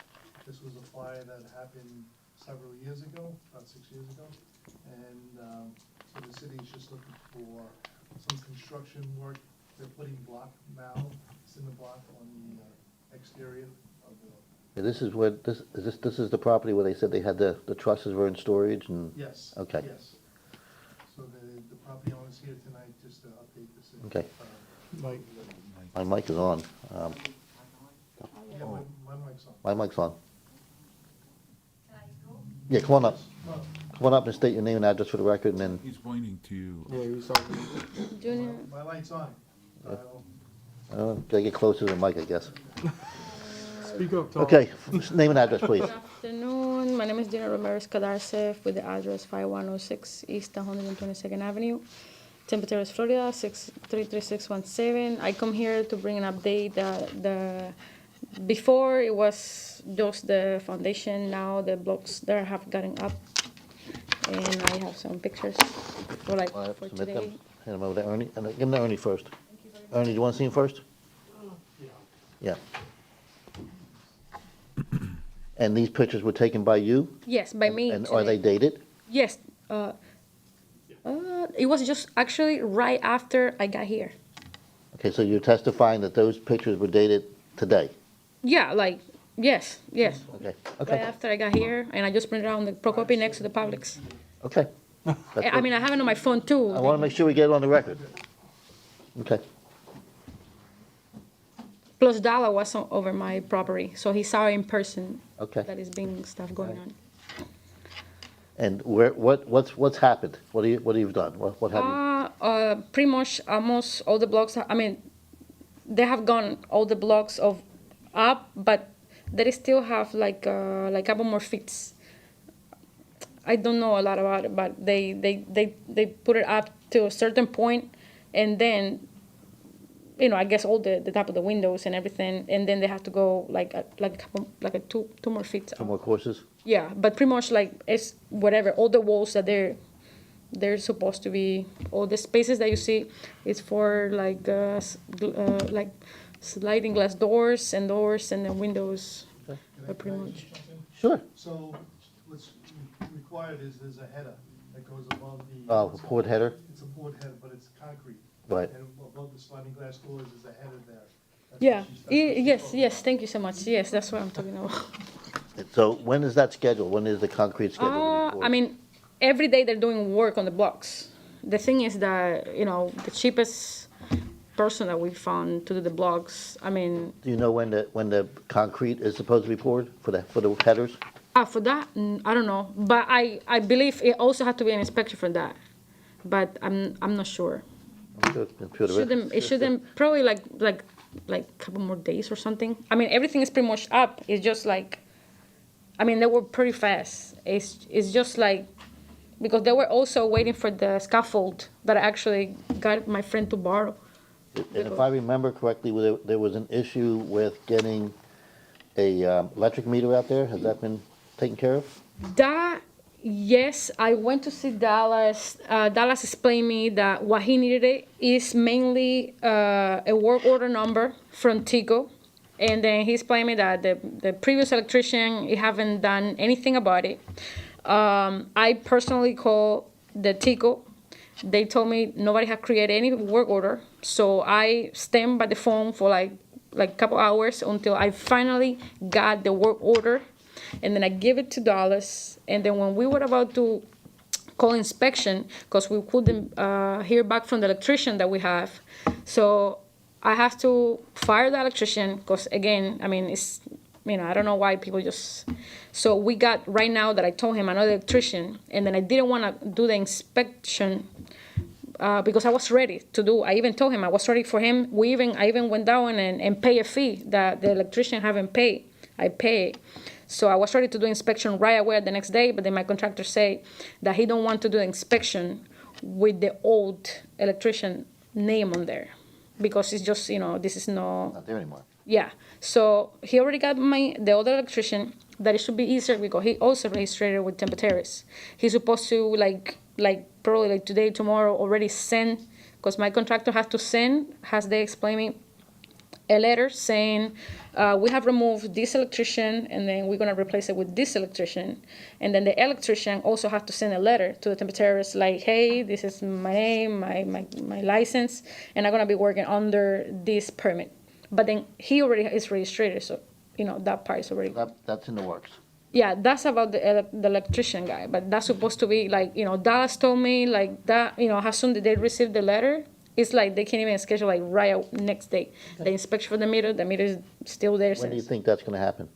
This was a fire that happened several years ago, about 6 years ago. And so the city's just looking for some construction work. They're putting cinder block on the exterior of the, This is where, this is the property where they said they had the trusses were in storage and? yes. Okay. Yes. So the property owner's here tonight just to update the city. Okay. Mike. My mic is on. Yeah, my mic's on. My mic's on. Yeah, come on up. Come on up and state your name and address for the record, and then, He's pointing to you. Yeah, he was talking. My light's on. gotta get closer to the mic, I guess. Speak up, Tom. Okay, name and address, please. Good afternoon. My name is Dina Ramirez Cadarce with the address 5106 East 122nd Avenue, Temple Terrace, Florida 633617. I come here to bring an update. Before it was just the foundation. Now the blocks there have gotten up, and I have some pictures for Submit today. them. Hand them over to Ernie, and give them to Ernie first. Ernie, do you want to see him first? Yeah. And these pictures were taken by you? Yes, by me. And are they dated? Yes. It was just actually right after I got here. Okay, so you're testifying that those pictures were dated today? Yeah, yes. Okay, Right okay, after I got here, and I just printed out the pro copy next to the Publix. okay. I mean, I have it on my phone too. I want to make sure we get it on the record. Okay, Plus Dollar was over my property, so he saw in person okay. that is being stuff going on. And what's happened? What have you done? What have you? Pretty much almost all the blocks, I mean, they have gone all the blocks of up, but they still have like a couple more feet. I don't know a lot about it, but they put it up to a certain point, and then, you know, I guess all the top of the windows and everything, and then they have to go like a two more feet. Some more courses? Yeah, but pretty much like it's whatever, all the walls that they're supposed to be, all the spaces that you see, it's for like sliding glass doors and then windows, but pretty much. Sure. So what's required is there's a header that goes above the. A poured header? It's a poured header, but it's concrete. Right. And above the sliding glass doors is a header there. That's what Yeah, she's- that's what she's yes, talking yes, about. thank you so much. Yes, that's what I'm talking about. So when is that scheduled? When is the concrete scheduled? to be poured? I mean, every day they're doing work on the blocks. The thing is that, you know, the cheapest person that we found to do the blocks, I mean, Do you know when the concrete is supposed to be poured for the headers? for that, I don't know. But I believe it also had to be an inspection for that. But I'm not sure. I'm sure It shouldn't probably like a couple more days or something. I mean, everything is pretty much up. It's just like, I mean, they were pretty fast. It's just like, because they were also waiting for the scaffold that I actually got my friend to borrow. And if I remember correctly, there was an issue with getting a electric meter out there. Has that been taken care of? That, yes, I went to see Dallas. Dallas explained me that what he needed is mainly a work order number from Tico. And then he explained me that the previous electrician, he haven't done anything about it. I personally called the Tico. They told me nobody had created any work order. So I stand by the phone for like a couple hours until I finally got the work order. And then I give it to Dallas. And then when we were about to call inspection, because we couldn't hear back from the electrician that we have, so I have to fire the electrician, because again, I mean, it's, you know, I don't know why people just, so we got right now that I told him another electrician, and then I didn't want to do the inspection because I was ready to do, I even told him I was ready for him. I even went down and pay a fee that the electrician haven't paid. I pay. So I was ready to do inspection right away the next day, but then my contractor said that he don't want to do the inspection with the old electrician name on there, because it's just, you know, this is Not there anymore. yeah. So he already got the other electrician, that it should be easier because he also registered with Tempe Terrace. He's supposed to like probably like today, tomorrow already send, because my contractor has to send, as they explain me, a letter saying we have removed this electrician and then we're going to replace it with this electrician. And then the electrician also has to send a letter to the Tempe Terrace like, hey, this is my name, my license, and I'm going to be working under this permit. But then he already is registered, so, you know, that part is already. That's in the works. Yeah, that's about the electrician guy, but that's supposed to be like, you know, Dallas told me like that, you know, as soon as they receive the letter, it's like they can't even schedule like right out next day. The inspection for the meter is still there. When do you since. think that's going to happen?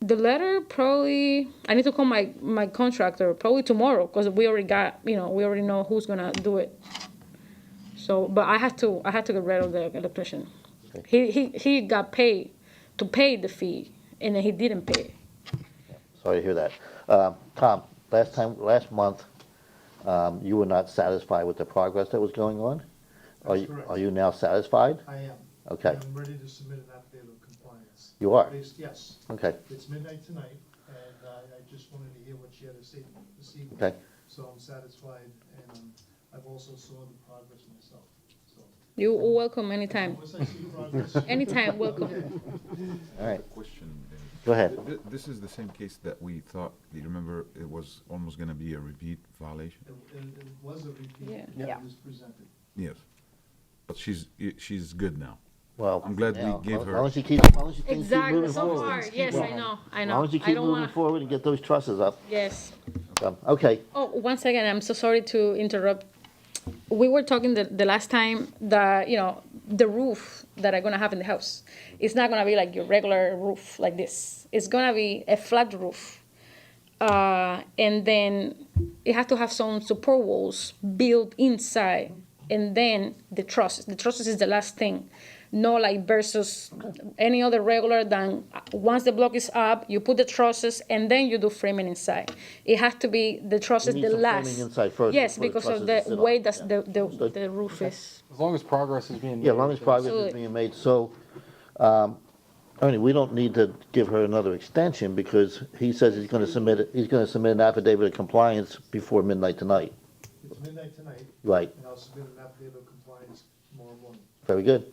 The letter probably, I need to call my contractor probably tomorrow, because we already got, you know, we already know who's gonna do it. So, but I had to get rid of the electrician. Okay. He got paid to pay the fee, and then he didn't pay. Sorry to hear that. Tom, last month, you were not satisfied with the progress that was going on? That's correct. Are you now satisfied? I am. Okay. I'm ready to submit an affidavit of compliance. You are? Yes. Okay. It's midnight tonight, and I just wanted to hear what she had to say this evening. Okay. So I'm satisfied, and I've also saw the progress myself, so. You're welcome anytime. Once I see progress. Anytime, welcome. All right. Question. Go ahead. This is the same case that we thought, do you remember, it was almost gonna be a repeat violation? It was a repeat. Yeah. That was presented. Yes. But she's good now. Well, I'm glad we now, gave as her- long as you keep moving Exactly. So forward. far, yes, I know. As long as you I keep don't moving wanna. forward and get those trusses up. Yes. Okay. Oh, one second. I'm so sorry to interrupt. We were talking the last time that, you know, the roof that I'm gonna have in the house, it's not gonna be like your regular roof like this. It's gonna be a flat roof. and then it has to have some support walls built inside, and then the trusses. The trusses is the last thing. No like versus any other regular than once the block is up, you put the trusses and then you do framing inside. It has to be the trusses need the some last. framing inside first Yes, before the because of trusses the sit on. way that's Yeah. the roof is. As long as progress is being made. Yeah, as long as progress is Absolutely. being made, so, I mean, we don't need to give her another extension because he says he's gonna submit an affidavit of compliance before midnight tonight. It's midnight tonight, Right, and I'll submit an affidavit of compliance tomorrow morning. very good.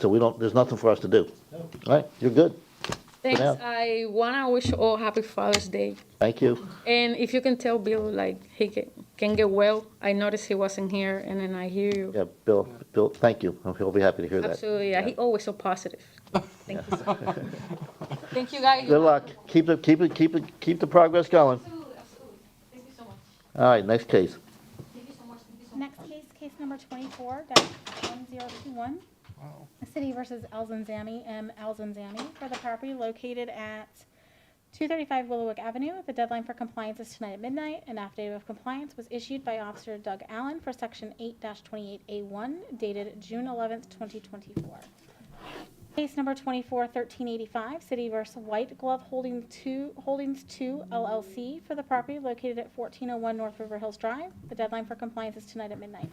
So there's nothing for us to do. No. All right, you're good. Thanks. now. I wanna wish you all happy Father's Day. Thank you. And if you can tell Bill, like, he can get well. I noticed he wasn't here, and then I hear you. Yeah, Bill, thank you. He'll be happy to hear that. Absolutely, yeah. He always so positive. Thank you so much. Thank you, guys. Good luck. Keep the progress going. Absolutely, absolutely. Thank you so much. All right, next case. Thank you so much. Thank you so Next case, case number 24-1021. The City versus Elzanzami, M. Elzanzami, for the property located at 235 Willowwick Avenue. The deadline for compliance is tonight at midnight. An affidavit of compliance was issued by Officer Doug Allen for Section 8-28A1, dated June 11th, 2024. Case number 24-1385, City versus White Glove Holdings 2 LLC, for the property located at 1401 North River Hills Drive. The deadline for compliance is tonight at midnight.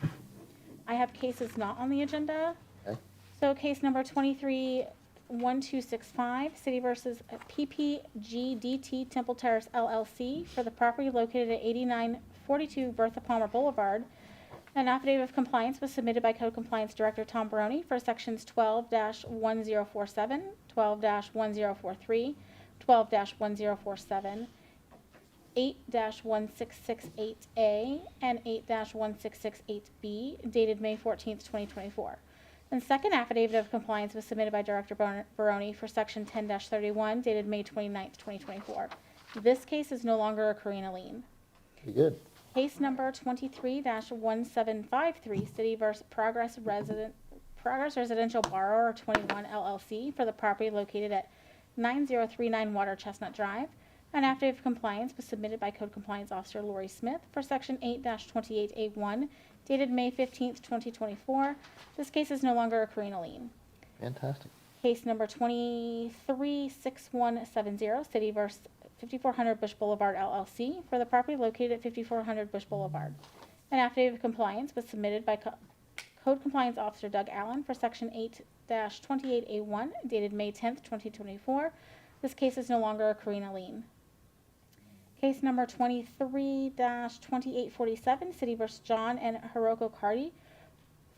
I have cases not on the agenda. Okay. So case number 23-1265, City versus PPGDT Temple Terrace LLC, for the property located at 8942 Bertha Palmer Boulevard. An affidavit of compliance was submitted by Code Compliance Director Tom Baroni for sections 12-1047, 12-1043, 12-1047, 8-1668A, and 8-1668B, dated May 14th, 2024. And second affidavit of compliance was submitted by Director Baroni for section 10-31, dated May 29th, 2024. This case is no longer accruing a lien. Very good. Case number 23-1753, City versus Progress Residential Borrower 21 LLC, for the property located at 9039 Water Chestnut Drive. An affidavit of compliance was submitted by Code Compliance Officer Lori Smith for Section 8-28A1, dated May 15th, 2024. This case is no longer accruing a lien. Fantastic. Case number 23-6170, City versus 5400 Bush Boulevard LLC, for the property located at 5400 Bush Boulevard. An affidavit of compliance was submitted by Code Compliance Officer Doug Allen for Section 8-28A1, dated May 10th, 2024. This case is no longer accruing a lien. Case number 23-2847, City versus John and Hiroko Cardi,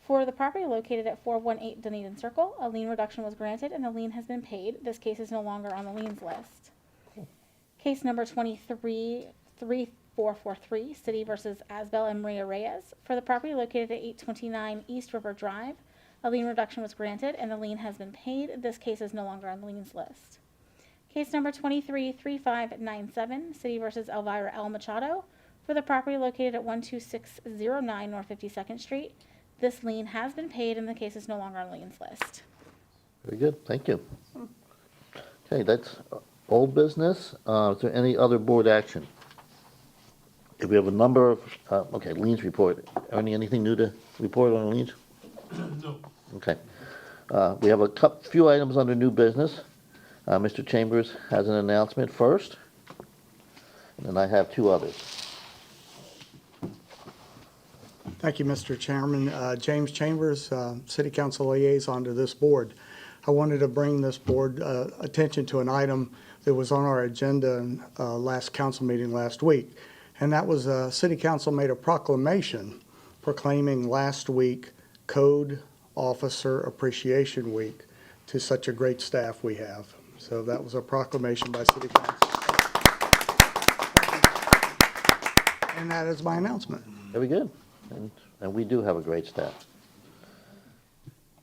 for the property located at 418 Dunedin Circle. A lien reduction was granted and a lien has been paid. This case is no longer on the liens list. Case number 23-3443, City versus Asbel and Maria Reyes, for the property located at 829 East River Drive. A lien reduction was granted and the lien has been paid. This case is no longer on the liens list. Case number 23-3597, City versus Elvira L. Machado, for the property located at 12609 North 52nd Street. This lien has been paid and the case is no longer on the liens list. Very good, thank you. Okay, that's old business. Is there any other board action? If we have a number of, okay, liens report. Ernie, anything new to report on liens? No. Okay. We have a few items under new business. Mr. Chambers has an announcement first, and then I have two others. Thank you, Mr. Chairman. James Chambers, City Council Liaison to this board. I wanted to bring this board attention to an item that was on our agenda in last council meeting last week, and that was City Council made a proclamation proclaiming last week Code Officer Appreciation Week to such a great staff we have. So that was a proclamation by City Council. And that is my announcement. Very good. And we do have a great staff.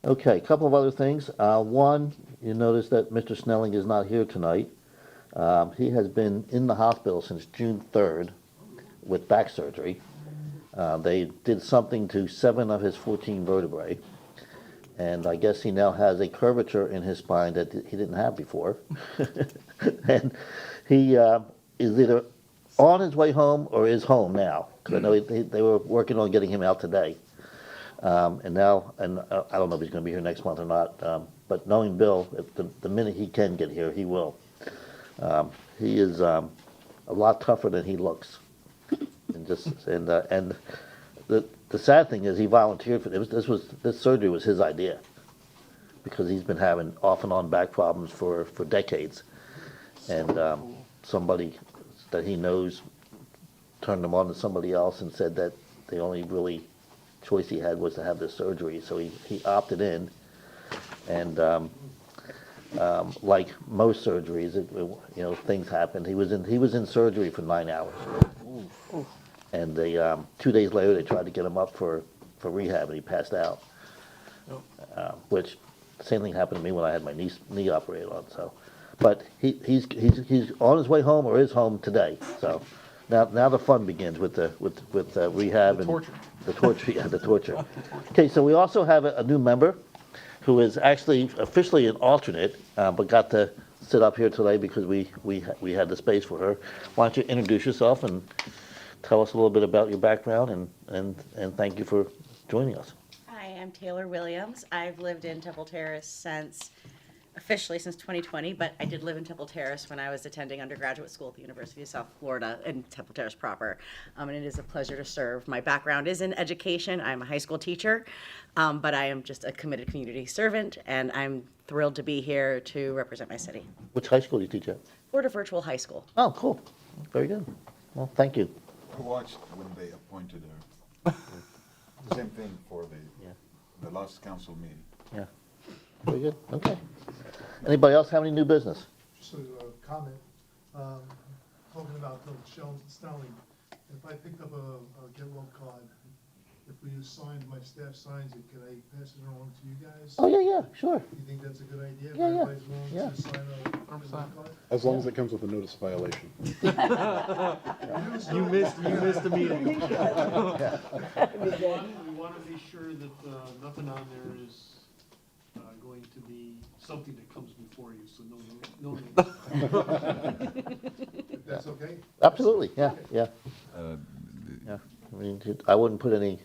Okay, a couple of other things. One, you notice that Mr. Snelling is not here tonight. He has been in the hospital since June 3rd with back surgery. They did something to 7 of his 14 vertebrae. And I guess he now has a curvature in his spine that he didn't have before. And he is either on his way home or is home now, because I know they were working on getting him out today. And now, I don't know if he's gonna be here next month or not, but knowing Bill, if the minute he can get here, he will. He is, a lot tougher than he looks. And the sad thing is he volunteered for, this surgery was his idea. Because he's been having off and on back problems for decades. And, somebody that he knows turned him on to somebody else and said that the only really choice he had was to have this surgery, so he opted in. And like most surgeries, things happen. He was in surgery for 9 hours. And they 2 days later they tried to get him up for rehab, and he passed out. Which same thing happened to me when I had my knee operated on. So, but he's on his way home or is home today. So. Now the fun begins with rehab and torture. The torture, yeah, the torture. Okay, so we also have a new member who is actually officially an alternate, but got to sit up here today because we had the space for her. Why don't you introduce yourself and tell us a little bit about your background and thank you for joining us. Hi, I'm Taylor Williams. I've lived in Temple Terrace officially since 2020, but I did live in Temple Terrace when I was attending undergraduate school at the University of South Florida in Temple Terrace proper. And it is a pleasure to serve. My background is in education. I'm a high school teacher, but I am just a committed community servant, and I'm thrilled to be here to represent my city. Which high school do you teach at? Florida Virtual High School. Oh, cool. Very good. Well, thank you. I watched when they appointed her. Same thing for the last council meeting. Yeah. Very good. Okay. Anybody else have any new business? Just a comment, talking about the Snelling, if I picked up a get well card, if we signed, my staff signs it, can I pass it along to you guys? Oh, yeah, sure. You think that's a good idea? If Yeah, yeah, everybody's willing yeah. to sign a get well card? As long as it comes with a notice violation. You missed the meeting. We want to be sure that nothing on there is going to be something that comes before you, so no. If that's okay? Absolutely, yeah. Yeah. I mean, I wouldn't put any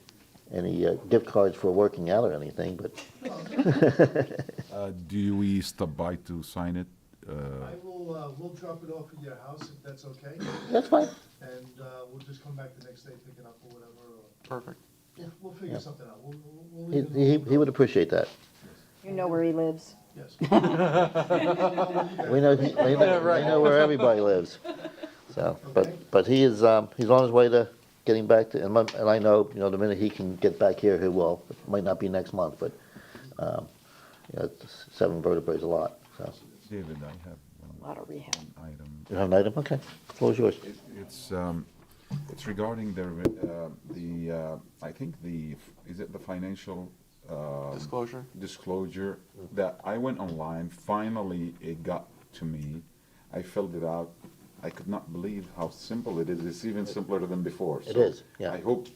gift cards for working out or anything, but. Do we stop by to sign it? We'll drop it off at your house if that's okay. That's fine. And we'll just come back the next day, pick it up or whatever. Perfect. Yeah, we'll figure something out. We'll leave it He would appreciate that. You know where he lives. Yes. We know where everybody lives. So, but he is, he's on his way to getting back to, and I know, the minute he can get back here, he will. It might not be next month, but, 7 vertebrae is a lot, so. David, I have A lot of rehab. one item. You have an item? Okay. Floor is yours. It's regarding I think is it the financial disclosure that I went online. Finally, it got to me. I filled it out. I could not believe how simple it is. It's even simpler than before. It is, yeah. I hope.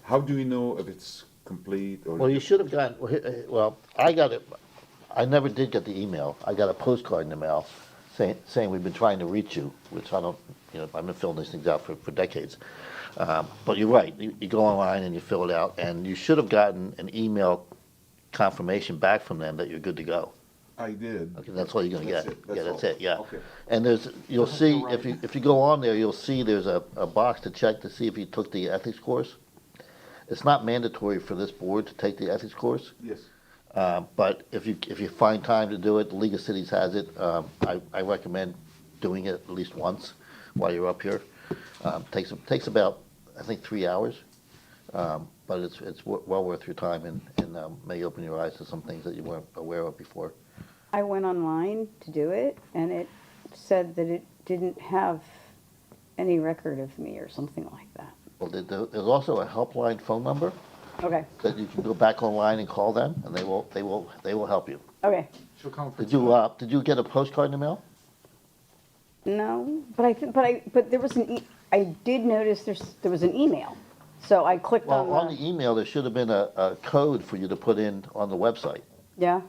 How do we know if it's complete or? Well, you should have gotten, well, I got it, I never did get the email. I got a postcard in the mail saying we've been trying to reach you, which I don't, I've been filling these things out for decades. But you're right, you go online and you fill it out, and you should have gotten an email confirmation back from them that you're good to go. I did. Okay, that's all you're gonna get. Yeah, that's all. it, yeah. Okay. And you'll see, if you go on there, you'll see there's a box to check to see if you took the ethics course. It's not mandatory for this board to take the ethics course. Yes. But if you find time to do it, the League of Cities has it. I recommend doing it at least once while you're up here. Takes about, I think, 3 hours. But it's well worth your time and may open your eyes to some things that you weren't aware of before. I went online to do it, and it said that it didn't have any record of me or something like that. Well, there's also a helpline phone number Okay, that you can go back online and call them, and they will help you. okay. Did you get a postcard in the mail? No, but there was I did notice there was an email, so I clicked Well, on on the email, there should have been a code for you to put in on the website. yeah,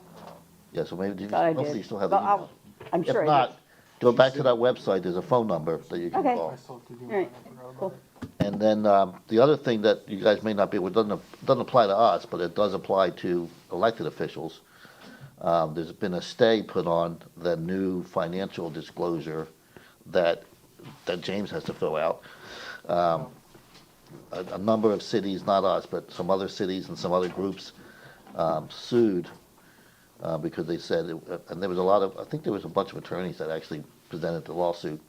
Yeah, so maybe thought I hopefully did. you still have But the email. I'm sure If I not, go back to that website, there's a phone number that you can Okay. call. I still have to do All mine, right, I forgot cool. about it. And then, the other thing that you guys may not be, it doesn't apply to us, but it does apply to elected officials. There's been a stay put on the new financial disclosure that James has to fill out. A number of cities, not us, but some other cities and some other groups, sued, because they said, and there was a lot of, I think there was a bunch of attorneys that actually presented the lawsuit,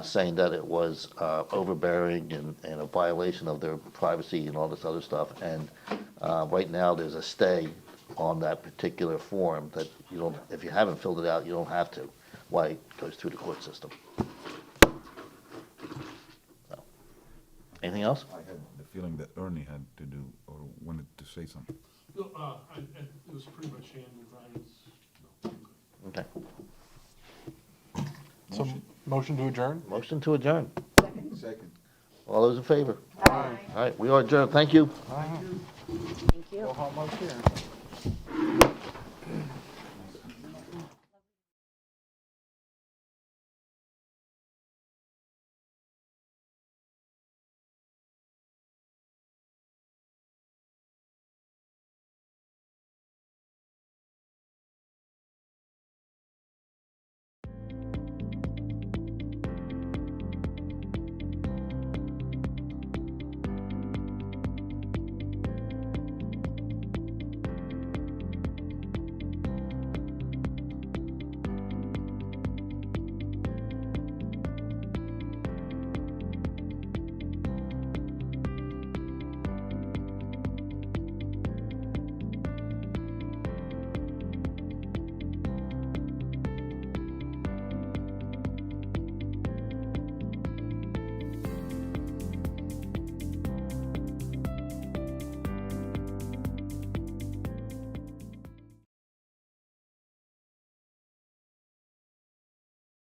saying that it was overbearing and a violation of their privacy and all this other stuff. And right now, there's a stay on that particular form that you don't, if you haven't filled it out, you don't have to, why it goes through the court system. So, anything else? I had the feeling that Ernie had to do, or wanted to say something. No, it was pretty much handled, Ryan's, no. Okay. So, motion to adjourn? Motion to adjourn. Second. All those in favor? All right, we are adjourned. Thank you. Thank you. Go home, here.